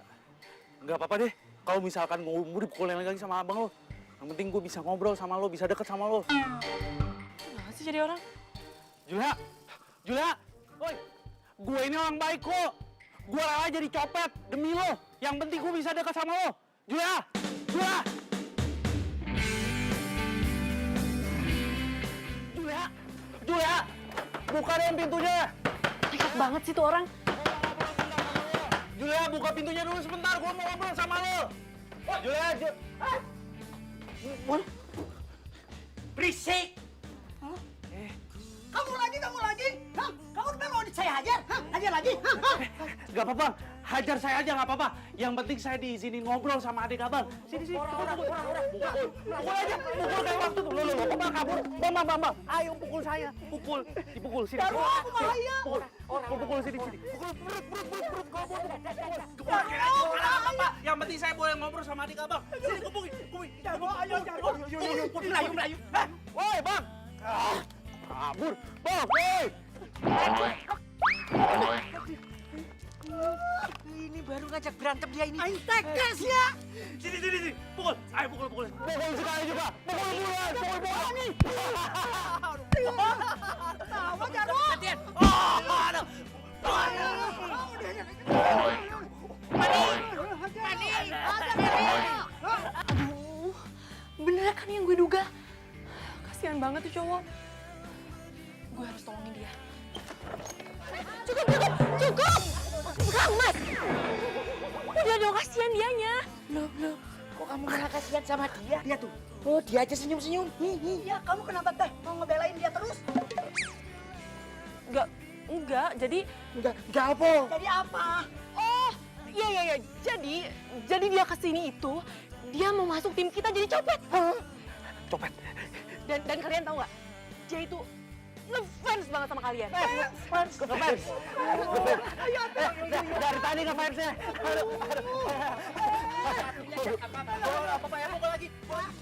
nggak apa-apa deh. Kalau misalkan gue dipukulin lagi sama abang lo. Yang penting gue bisa ngobrol sama lo, bisa deket sama lo. Kenapa sih jadi orang? Julia, woi, gue ini orang baik kok. Gue rela jadi copet demi lo. Yang penting gue bisa dekat sama lo. Julia, bukain pintunya. Nekat banget sih tuh orang. Julia, buka pintunya dulu sebentar. Gue mau ngobrol sama lo. Julia. Berisik. Kamu lagi? Hah? Kamu udah mau saya hajar? Hah? Hajar lagi? Hah? Gak apa-apa, hajar saya aja gak apa-apa. Yang penting saya diizinin ngobrol sama adik abang. Sini. Pukul aja, pukul kayak waktu tuh. Lo, Bang kabur. Bang. Ayo pukul saya. Dipukul, sini. Taruh aku bahaya. Pukul sini. Pukul, perut. Apa? Yang penting saya boleh ngobrol sama adik abang. Sini, kumpulin. Ayo. Melayu. Woi, Bang. Kabur. Bang, woi. Ini baru ngajak berantem dia ini. Aing tegas ya. Sini. Pukul. Ayo pukul. Pukul sekali juga. Pukul. Tahu Jarwo. Latihan. Aduh. Aduh, bener kan yang gue duga? Kasihan banget tuh cowok. Gue harus tolongin dia. Cukup! Mas! Udah dong, kasihan dianya. Loh, kok kamu malah kasihan sama dia? Dia tuh. Oh, dia aja senyum-senyum. Ya, kamu kenapa teh mau ngebelain dia terus? Enggak, jadi... Enggak apa. Jadi apa? Oh, iya. Jadi dia kesini itu, dia mau masuk tim kita jadi copet. Copet. Dan kalian tahu nggak? Dia itu ngefans banget sama kalian. Ngefans. Dari tadi ngefansnya. Apa ya? Pukul lagi.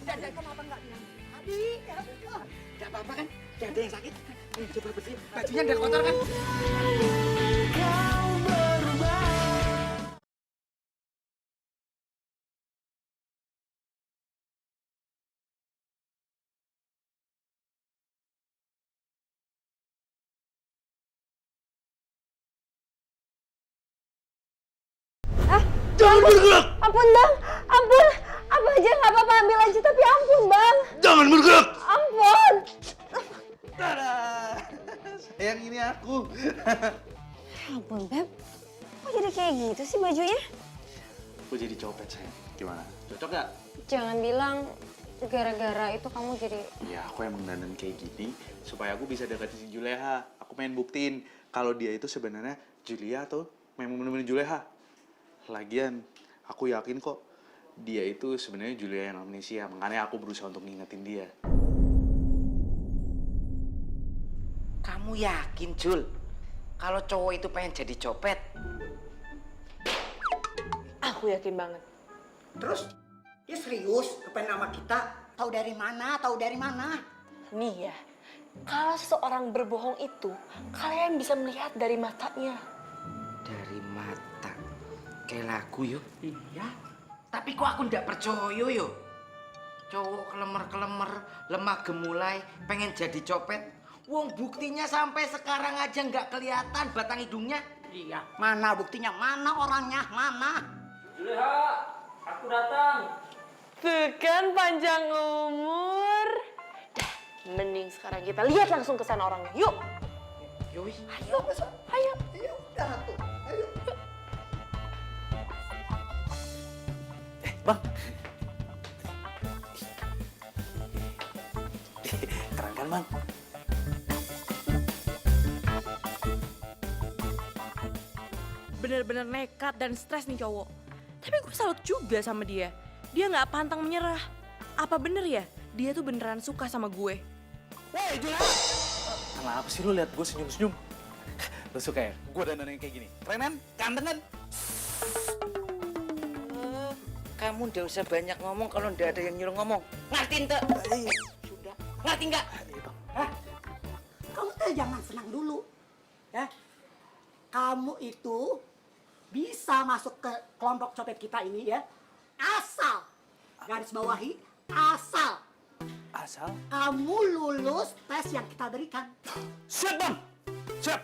Dan kamu apa enggak bilang? Tadi. Enggak apa-apa kan? Gak ada yang sakit. Nih, coba bersih. Bajunya udah kotor kan? Jangan bergerak. Ampun bang, ampun. Apa aja nggak apa-apa, ambil aja tapi ampun bang. Jangan bergerak. Ampun. Tada. Sayang, ini aku. Ampun Beb, kok jadi kayak gitu sih bajunya? Gue jadi copet, sayang. Gimana? Cocok gak? Jangan bilang gara-gara itu kamu jadi... Ya, aku emang dandan kayak gini supaya aku bisa deketin si Juleha. Aku pengen buktiin kalau dia itu sebenarnya Julia atau memang bener-bener Juleha. Lagian, aku yakin kok dia itu sebenarnya Julia yang amnesia. Makanya aku berusaha untuk ngingetin dia. Kamu yakin, Jul? Kalau cowok itu pengen jadi copet? Aku yakin banget. Terus dia serius kepengen sama kita? Tahu dari mana? Nih ya, kalau seseorang berbohong itu, kalian bisa melihat dari matanya. Dari mata. Kayak lagu yuk. Iya. Tapi kok aku ndak percaya yuk. Cowok kelemer-kelemer, lemah gemulai, pengen jadi copet. Wong buktinya sampai sekarang aja nggak kelihatan batang hidungnya. Iya. Mana buktinya? Mana orangnya? Mana? Juleha, aku datang. Tuh kan panjang umur. Dah, mending sekarang kita lihat langsung ke sana orangnya. Yuk. Yoi. Ayo. Ayo, udah tuh. Ayo. Bang. Keren kan, Bang? Bener-bener nekat dan stres nih cowok. Tapi gue salut juga sama dia. Dia nggak pantang menyerah. Apa bener ya? dia tuh beneran suka sama gue. Woi, Julia! Kenapa sih lu lihat gue senyum-senyum? Lu suka ya? Gue dandan yang kayak gini. Keren kan? Ganteng kan? Kamu nggak usah banyak ngomong kalau nggak ada yang nyuruh ngomong. Ngertiin tuh? Sudah. Ngerti nggak? Hah? Kamu tuh jangan senang dulu. Ya. Kamu itu bisa masuk ke kelompok copet kita ini ya. Asal. Garis bawahi. Asal. Asal? Kamu lulus tes yang kita berikan. Siap, Bang! Siap!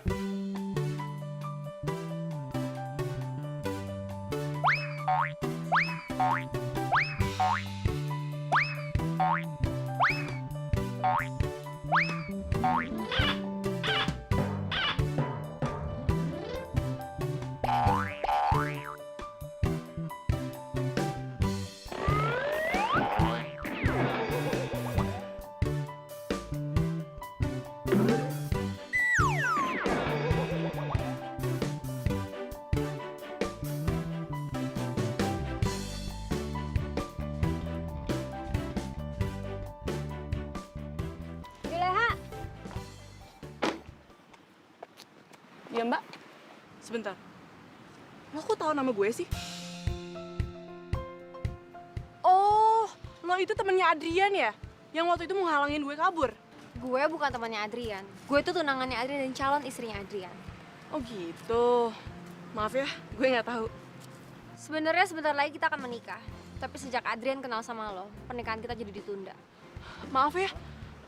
Juleha, Ya mbak, sebentar. Lo kok tahu nama gue sih? Oh, lo itu temennya Adrian ya? Yang waktu itu menghalangin gue kabur? gue bukan temannya Adrian. Gue tuh tunangannya Adrian dan calon istrinya Adrian. Oh gitu. Maaf ya, gue nggak tahu. Sebenarnya sebentar lagi kita akan menikah. Tapi sejak Adrian kenal sama lo, pernikahan kita jadi ditunda. Maaf ya,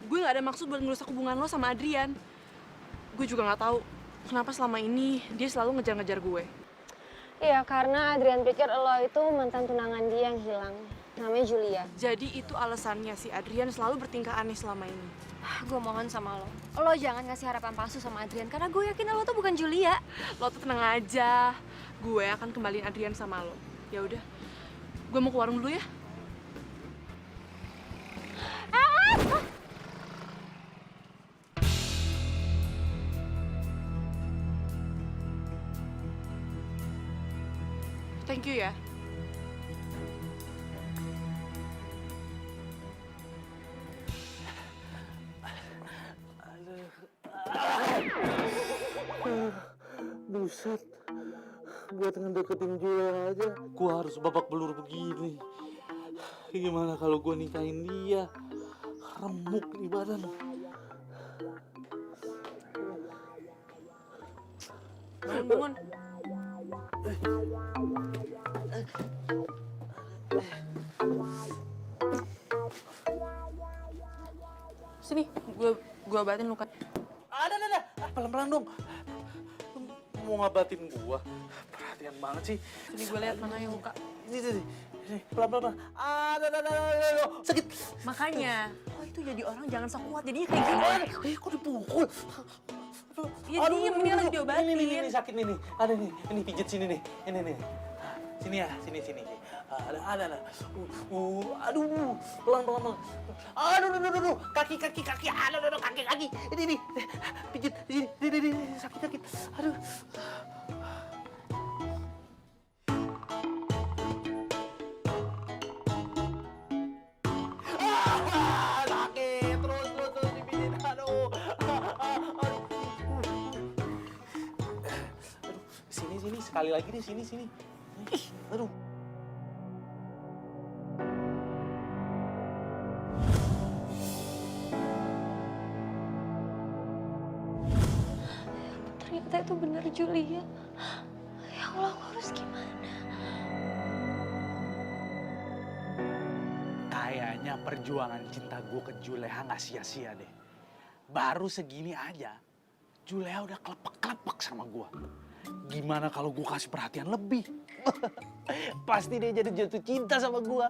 gue nggak ada maksud buat ngerusak hubungan lo sama Adrian. Gue juga nggak tahu kenapa selama ini dia selalu ngejar-ngejar gue. Iya, karena Adrian pikir lo itu mantan tunangan dia yang hilang. Namanya Julia. Jadi itu alasannya si Adrian selalu bertingkah aneh selama ini. Gue mohon sama lo. Lo jangan ngasih harapan palsu sama Adrian, karena gue yakin lo tuh bukan Julia. Lo tuh tenang aja, gue akan kembaliin Adrian sama lo. Ya udah, gue mau ke warung dulu ya. Thank you ya. Buset, buat ngedeketin Julia aja, gue harus babak belur begini. Gimana kalau gue nikahin dia? Remuk di badan. Bangun. Sini, gue obatin luka. Ada. Pelan-pelan dong. Mau ngabatin gua? Perhatian banget sih. Sini gue lihat mana yang luka. Sini. Pelan-pelan. Ada. Sakit. Makanya, lo itu jadi orang jangan sok kuat, jadinya kayak gini. Kok dipukul? Ya diem, ini lagi diobatin. Ini sakit nih. Ada nih. Ini pijit sini nih. Ini nih. Sini ya, sini. Ada. Aduh, pelan. Aduh, kaki. Aduh, kaki. Ini, pijit. Ini, sakit. Aduh. Sakit, terus dipijit. Aduh. Sini, sekali lagi deh, sini. Aduh. Ternyata itu benar Julia. Ya Allah, aku harus gimana? Kayaknya perjuangan cinta gue ke Juleha nggak sia-sia deh. Baru segini aja, Juleha udah kelepek-kelepek sama gue. Gimana kalau gue kasih perhatian lebih? Pasti dia jadi jatuh cinta sama gue.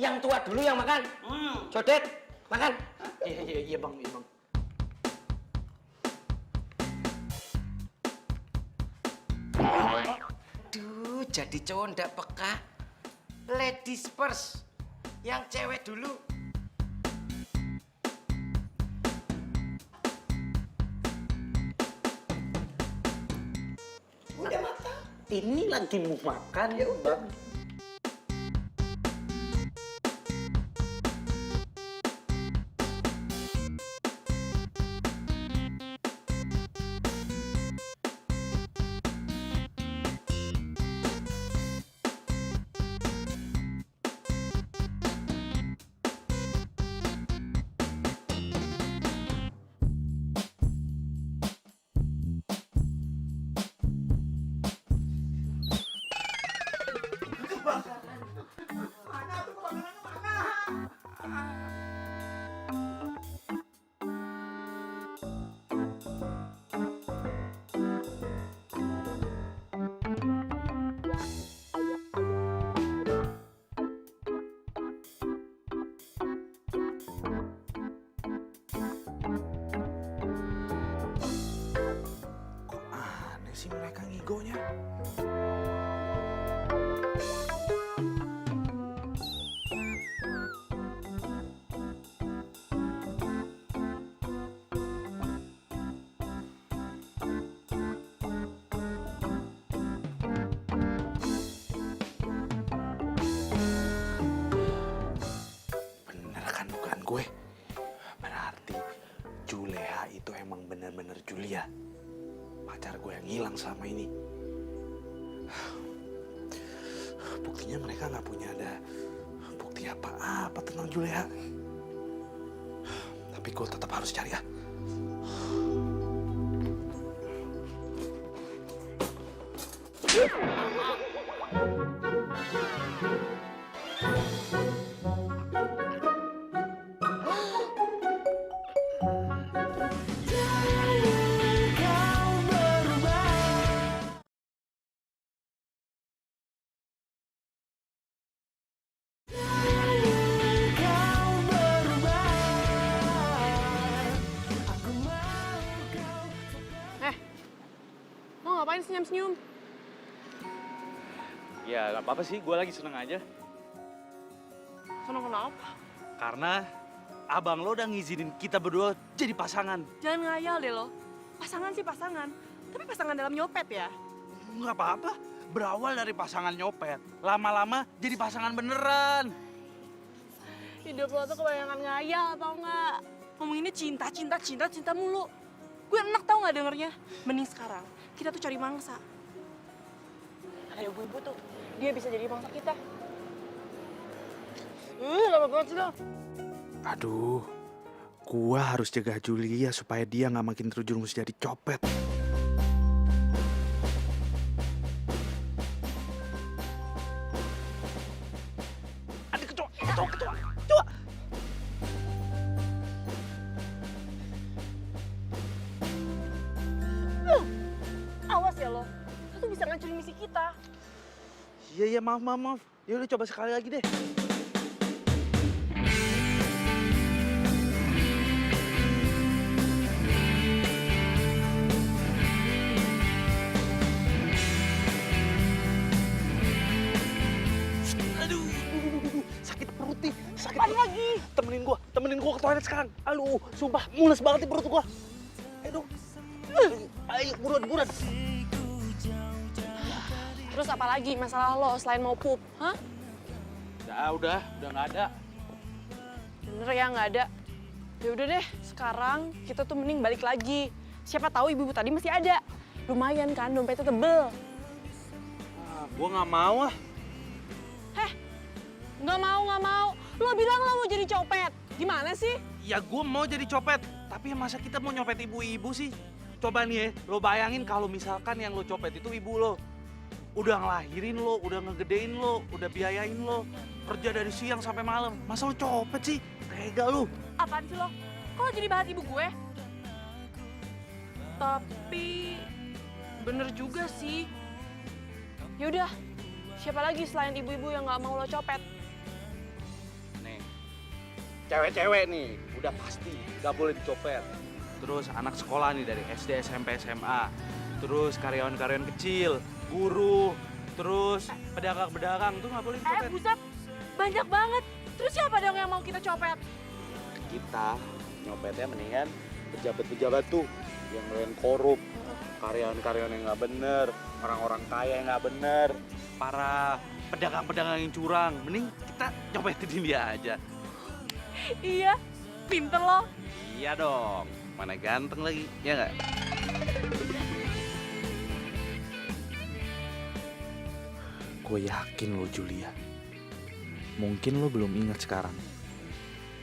Yang tua dulu yang makan. Codet, makan. Iya bang, iya bang. Duh, jadi cowok ndak peka. Ladies first. Yang cewek dulu. Udah makan. Ini lagi mau makan ya bang. Aneh sih mereka ngigonya. Bener kan bukan gue? Berarti Juleha itu emang bener-bener Julia. Pacar gue yang hilang selama ini. Buktinya mereka nggak punya ada bukti apa-apa tentang Juleha. Tapi gue tetap harus cari ya. Lo ngapain senyum-senyum? Ya nggak apa-apa sih, gue lagi seneng aja. Seneng kenapa? Karena abang lo udah ngizinin kita berdua jadi pasangan. Jangan ngayal deh lo. Pasangan sih pasangan. Tapi pasangan dalam nyopet ya. Nggak apa-apa, berawal dari pasangan nyopet. Lama-lama jadi pasangan beneran. Hidup lo tuh kebanyakan ngayal tau nggak? Ngomonginnya cinta mulu. Gue enak tau nggak dengernya. Mending sekarang kita tuh cari mangsa. Ada ibu-ibu tuh, dia bisa jadi mangsa kita. Lama banget sih lo. Aduh, gua harus jaga Julia supaya dia nggak makin terjerumus jadi copet. Ada kecoa. Awas ya lo, lo tuh bisa ngancurin misi kita. Iya, maaf. Ya udah coba sekali lagi deh. Aduh, sakit perut nih, sakit Apaan perut. lagi? Temenin gua ke toilet sekarang. Aduh, sumpah mules banget nih perut gua. Aduh. Ayo, buruan. Terus apa lagi masalah lo selain mau pup? Hah? Udah nggak ada. Bener ya nggak ada. Ya udah deh, sekarang kita tuh mending balik lagi. Siapa tahu ibu-ibu tadi masih ada. Lumayan kan, dompetnya tebel. Gua nggak mau ah. Nggak mau. Lo bilang lo mau jadi copet. Gimana sih? Ya gua mau jadi copet, tapi masa kita mau nyopet ibu-ibu sih? Coba nih ya, lo bayangin kalau misalkan yang lo copet itu ibu lo. Udah ngelahirin lo, udah ngegedein lo, udah biayain lo. Kerja dari siang sampai malam. Masa lo copet sih? Tega lo. Apaan sih lo? Kok lo jadi bahat ibu gue? Tapi bener juga sih. Yaudah, siapa lagi selain ibu-ibu yang nggak mau lo copet? cewek-cewek nih, udah pasti gak boleh dicopet. Terus anak sekolah nih dari SD, SMP, SMA. Terus karyawan-karyawan kecil, guru, terus pedagang-pedagang tuh gak boleh dicopet. Buset, banyak banget. Terus siapa dong yang mau kita copet? Kita nyopetnya mendingan pejabat-pejabat tuh yang ngelain korup, karyawan-karyawan yang nggak bener, orang-orang kaya yang nggak bener, para pedagang-pedagang yang curang. Mending kita nyopetin dia aja. Iya, pinter loh. Iya dong, mana ganteng lagi, ya nggak? Gue yakin lo Julia. Mungkin lo belum ingat sekarang.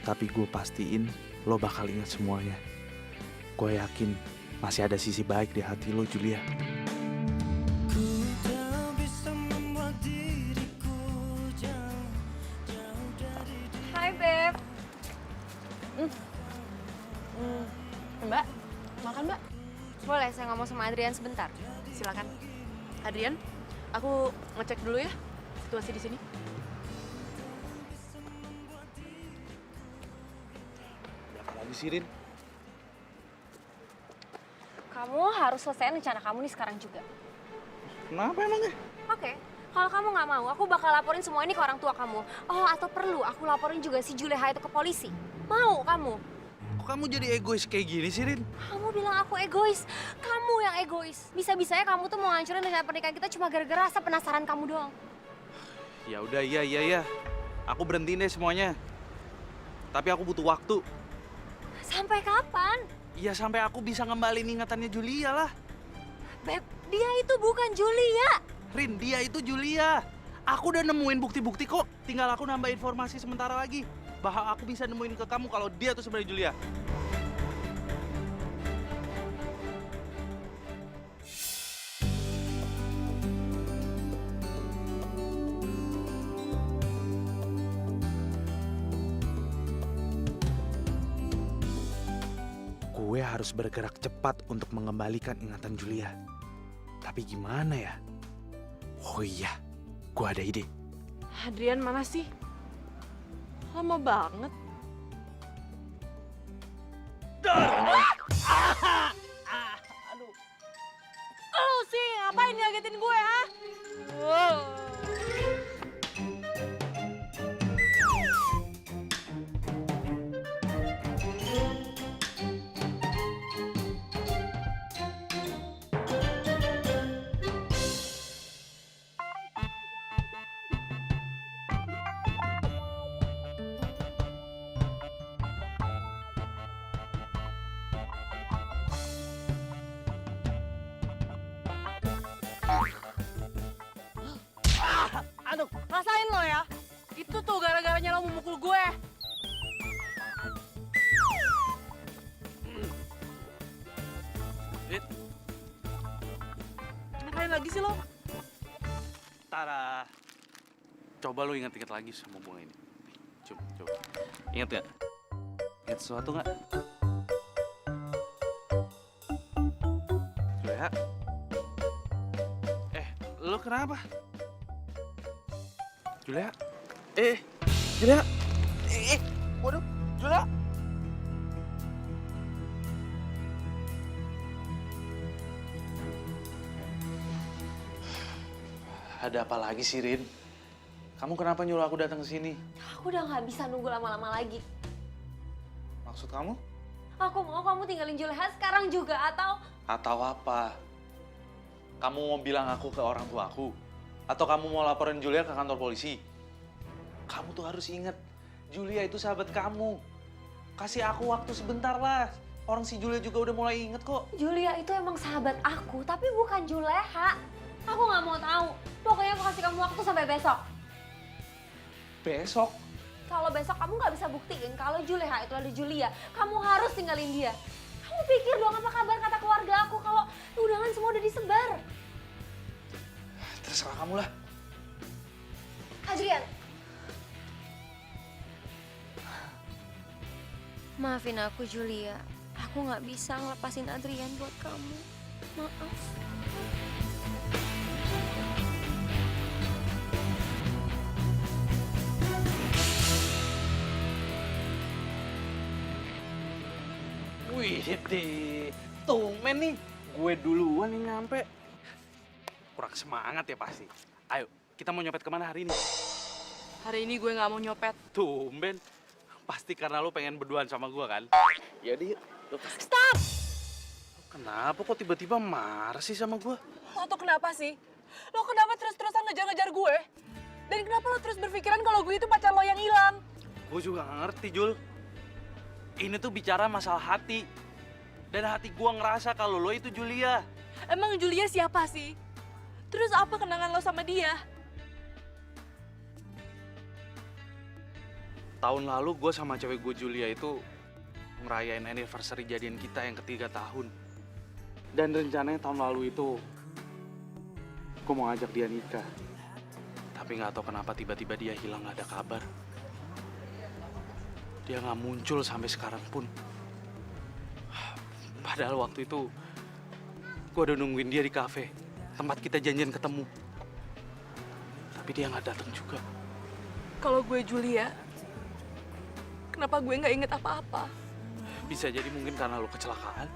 Tapi gue pastiin lo bakal ingat semuanya. Gue yakin masih ada sisi baik di hati lo Julia. Ku tak bisa membuat diriku jauh dari Hai, Beb. Mbak, makan Mbak. Boleh saya ngomong sama Adrian sebentar? Silakan. Adrian, aku ngecek dulu ya situasi di sini. Apa lagi sih, Rin? Kamu harus selesaiin rencana kamu nih sekarang juga. Kenapa emangnya? Oke, kalau kamu nggak mau, aku bakal laporin semua ini ke orang tua kamu. Oh, atau perlu aku laporin juga si Juleha itu ke polisi. Mau kamu? Kok kamu jadi egois kayak gini sih, Rin? Kamu bilang aku egois. Kamu yang egois. Bisa-bisanya kamu tuh mau ngancurin rencana pernikahan kita cuma gara-gara rasa penasaran kamu doang. Ya udah, iya. Aku berhentiin deh semuanya. Tapi aku butuh waktu. Sampai kapan? Ya sampai aku bisa ngembalin ingatannya Julia lah. Beb, dia itu bukan Julia. Rin, dia itu Julia. Aku udah nemuin bukti-bukti kok. Tinggal aku nambah informasi sementara lagi. Bahwa aku bisa nemuin ke kamu kalau dia tuh sebenarnya Julia. Gue harus bergerak cepat untuk mengembalikan ingatan Julia. Tapi gimana ya? Oh iya, gue ada ide. Adrian mana sih? Lama banget. Lu sih ngapain ngagetin gue, ha? Rasain lo ya. Itu tuh gara-garanya lo memukul gue. Rin, Ngapain lagi sih lo? Tara. Coba lu ingat-ingat lagi sama bunga ini. Coba. Ingat gak? Ingat sesuatu gak? Julia? Lu kenapa? Julia? Julia? Waduh, Julia? Ada apa lagi sih, Rin? Kamu kenapa nyuruh aku datang ke sini? Aku udah nggak bisa nunggu lama-lama lagi. Maksud kamu? Aku mau kamu tinggalin Juleha sekarang juga atau... Atau apa? Kamu mau bilang aku ke orang tua aku? Atau kamu mau laporin Julia ke kantor polisi? Kamu tuh harus ingat, Julia itu sahabat kamu. Kasih aku waktu sebentar lah. Orang si Julia juga udah mulai inget kok. Julia itu emang sahabat aku, tapi bukan Juleha. Aku nggak mau tahu. Pokoknya aku kasih kamu waktu sampai besok. Besok? Kalau besok kamu nggak bisa buktiin kalau Juleha itu ada Julia, kamu harus tinggalin dia. Kamu pikir dong apa kabar kata keluarga aku kalau undangan semua udah disebar. Terserah kamu lah. Adrian. Maafin aku Julia. Aku nggak bisa ngelepasin Adrian buat kamu. Maaf. Gede, tumben nih. Gue duluan yang nyampe. Kurang semangat ya pasti. Ayo, kita mau nyopet kemana hari ini? Hari ini gue nggak mau nyopet. Tumben. Pasti karena lo pengen berduaan sama gue kan? Yaudah yuk. Stop! Kenapa kok tiba-tiba marah sih sama gue? Lo tuh kenapa sih? Lo kenapa terus-terusan ngejar-ngejar gue? Dan kenapa lo terus berpikiran kalau gue itu pacar lo yang hilang? Gue juga gak ngerti, Jul. Ini tuh bicara masalah hati. Dan hati gue ngerasa kalau lo itu Julia. Emang Julia siapa sih? Terus apa kenangan lo sama dia? Tahun lalu gue sama cewek gue Julia itu ngerayain anniversary jadian kita yang ke-3 tahun. Dan rencananya tahun lalu itu gue mau ngajak dia nikah. Tapi nggak tahu kenapa tiba-tiba dia hilang, nggak ada kabar. Dia nggak muncul sampai sekarang pun. Padahal waktu itu gue udah nungguin dia di kafe, tempat kita janjian ketemu. Tapi dia nggak datang juga. Kalau gue Julia, kenapa gue nggak inget apa-apa? Bisa jadi mungkin karena lo kecelakaan.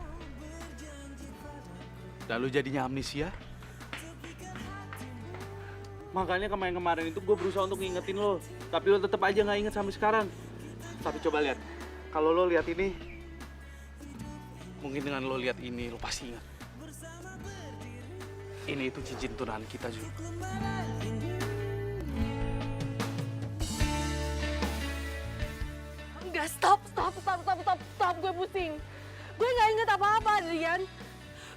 Dan lo jadinya amnesia. Makanya kemarin itu gue berusaha untuk ngingetin lo. Tapi lo tetap aja nggak inget sampai sekarang. Tapi coba lihat. Kalau lo lihat ini, mungkin dengan lo lihat ini, lo pasti ingat. Ini itu cincin tunangan kita, Jul. Enggak, stop, gue pusing. Gue nggak inget apa-apa, Adrian.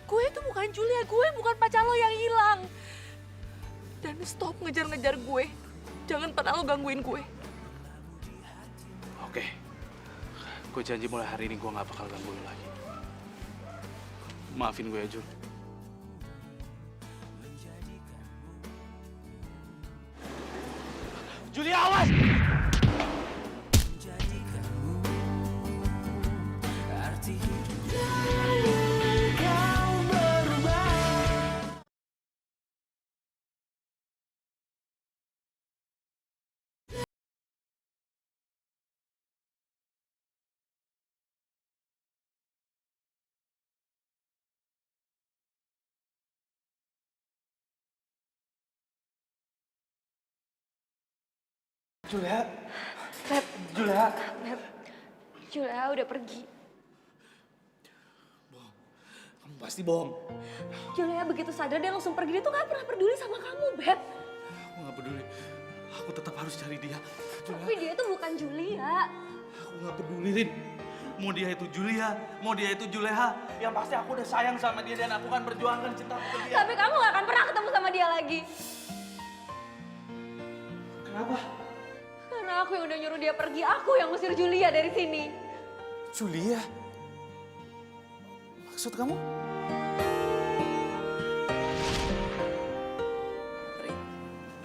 Gue itu bukan Julia, gue bukan pacar lo yang hilang. Dan stop ngejar-ngejar gue. Jangan pernah lo gangguin gue. Oke. Gue janji mulai hari ini gue nggak bakal ganggu lo lagi. Maafin gue ya, Jul. Julia, awas! Julia. Beb, Julia. Beb, Julia udah pergi. Kamu pasti bohong. Julia begitu sadar dia langsung pergi, dia tuh gak pernah peduli sama kamu, Beb. Aku nggak peduli. Aku tetap harus cari dia. Julia, Tapi dia tuh bukan Julia. aku nggak peduli, Rin. Mau dia itu Julia, mau dia itu Juleha. Yang pasti aku udah sayang sama dia dan aku akan perjuangkan cintaku ke dia. Tapi kamu gak akan pernah ketemu sama dia lagi. Kenapa? Karena aku yang udah nyuruh dia pergi, aku yang ngusir Julia dari sini. Julia? Maksud kamu?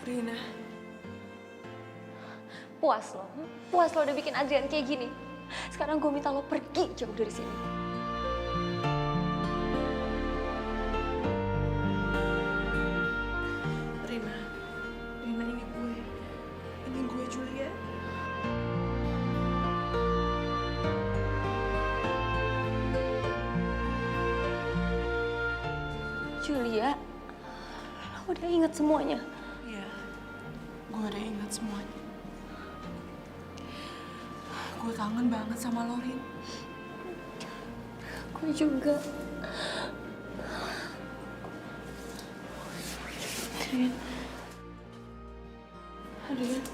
Rina. Puas lo? Puas lo udah bikin Adrian kayak gini? Sekarang gue minta lo pergi jauh dari sini. Rina ini gue Julia. Julia, lo udah inget semuanya? Iya, gue udah ingat semuanya. Gue kangen banget sama lo, Rin. Gue juga. Rin. Adrian.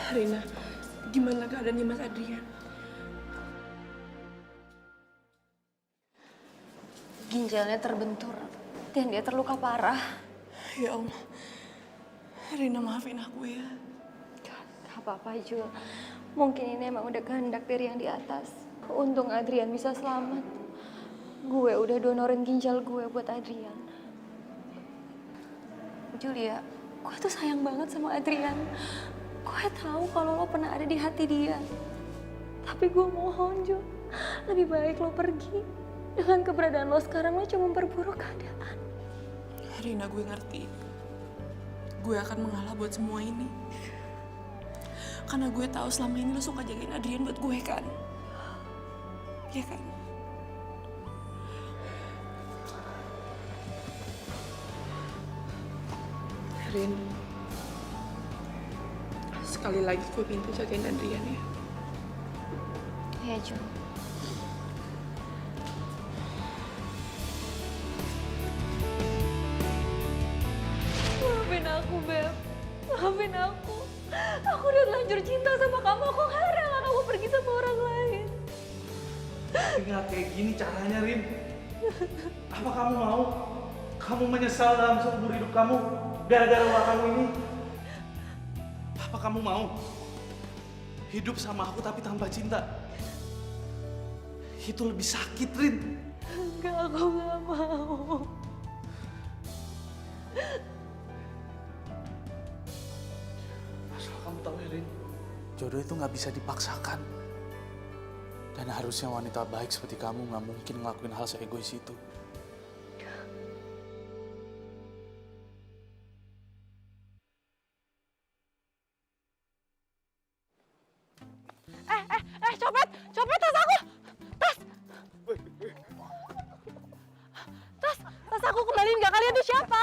Rina, gimana keadaannya Mas Adrian? Ginjalnya terbentur dan dia terluka parah. Ya Allah. Rina, maafin aku ya. Gak apa-apa, Jul. Mungkin ini emang udah kehendak dari yang di atas. Untung Adrian bisa selamat. Gue udah donorin ginjal gue buat Adrian. Julia, gue tuh sayang banget sama Adrian. Gue tahu kalau lo pernah ada di hati dia. Tapi gue mohon, Jul. Lebih baik lo pergi. Dengan keberadaan lo sekarang, lo cuma memperburuk keadaan. Rina, gue ngerti. Gue akan mengalah buat semua ini. Karena gue tahu selama ini lo suka jagain Adrian buat gue kan. Iya kan? Rin, sekali lagi gue minta jagain Adrian ya. Iya, Jul. Maafin aku, Beb. Maafin aku. Aku udah terlanjur cinta sama kamu. Aku gak rela kamu pergi sama orang lain. Tapi nggak kayak gini caranya, Rin. Apa kamu mau? Kamu menyesal dalam seumur hidup kamu gara-gara ulah kamu ini? Apa kamu mau hidup sama aku tapi tanpa cinta? Itu lebih sakit, Rin. Enggak, aku gak mau. Asal kamu tahu ya, Rin, jodoh itu nggak bisa dipaksakan. Dan harusnya wanita baik seperti kamu nggak mungkin ngelakuin hal seegois itu. Copet! Copet tas aku! Tas aku kembaliin nggak? Kalian tuh siapa?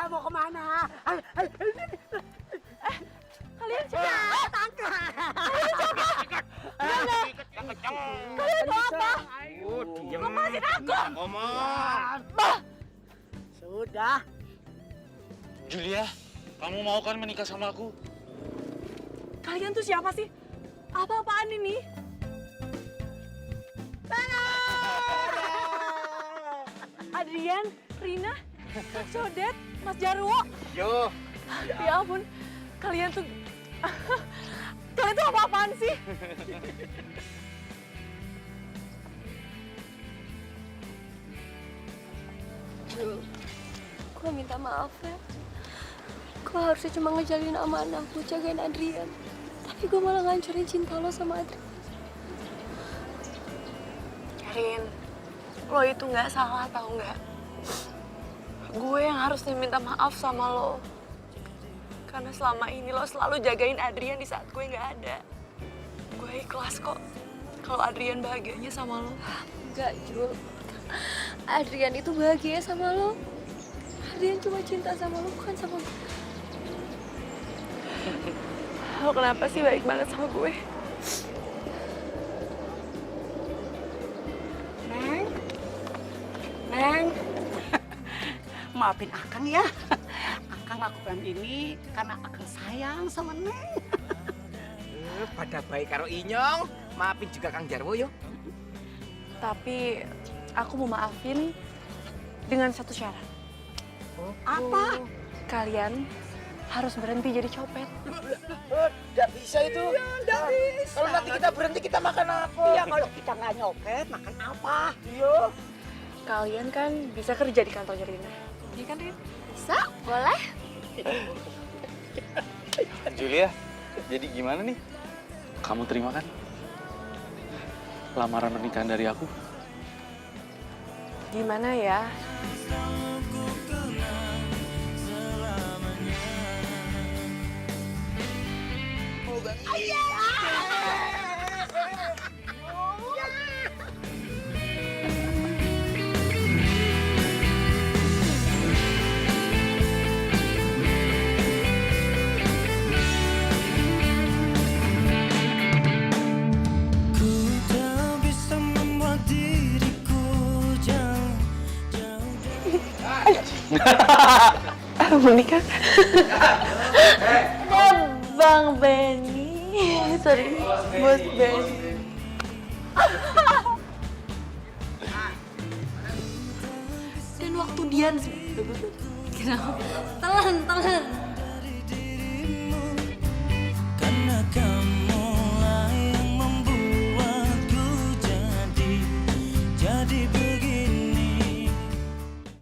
Mau kemana? Kalian siapa? Tangkap. Kalian mau apa? Diam. Lepasin aku! Ngomong. Sudah. Julia, kamu mau kan menikah sama aku? Kalian tuh siapa sih? Apa-apaan ini? Adrian, Rina, Sodet, Mas Jarwo. Yo. Ya ampun, kalian tuh apa-apaan sih? Jul, gue minta maaf ya. Gue harusnya cuma ngejalin amanah buat jagain Adrian. Tapi gue malah ngancurin cinta lo sama Adrian. Rin, lo itu nggak salah tau nggak? Gue yang harusnya minta maaf sama lo. Karena selama ini lo selalu jagain Adrian di saat gue nggak ada. Gue ikhlas kok kalau Adrian bahagianya sama lo. Enggak, Jul. Adrian itu bahagia sama lo. Adrian cuma cinta sama lo, bukan sama gue. Lo kenapa sih baik banget sama gue? Neng. Maafin Akang ya. Akang lakukan ini karena Akang sayang sama Neng. Pada baik karo Inyong. Maafin juga Kang Jarwo yo. Tapi aku mau maafin dengan satu syarat. Apa? Kalian harus berhenti jadi copet. Nggak bisa itu. Nggak bisa. Kalau nanti kita berhenti kita makan apa? Iya, kalau kita nggak nyopet, makan apa? Iya. Kalian kan bisa kerja di kantornya Rina. Iya kan, Rin? Bisa? Boleh? Julia, jadi gimana nih? Kamu terima kan lamaran pernikahan dari aku? Gimana ya? Ku tak bisa membuat diriku jauh dari Menikah? Bang Benny. Sorry, Bos Benny. Dan waktu Dian... Kenapa? Telan.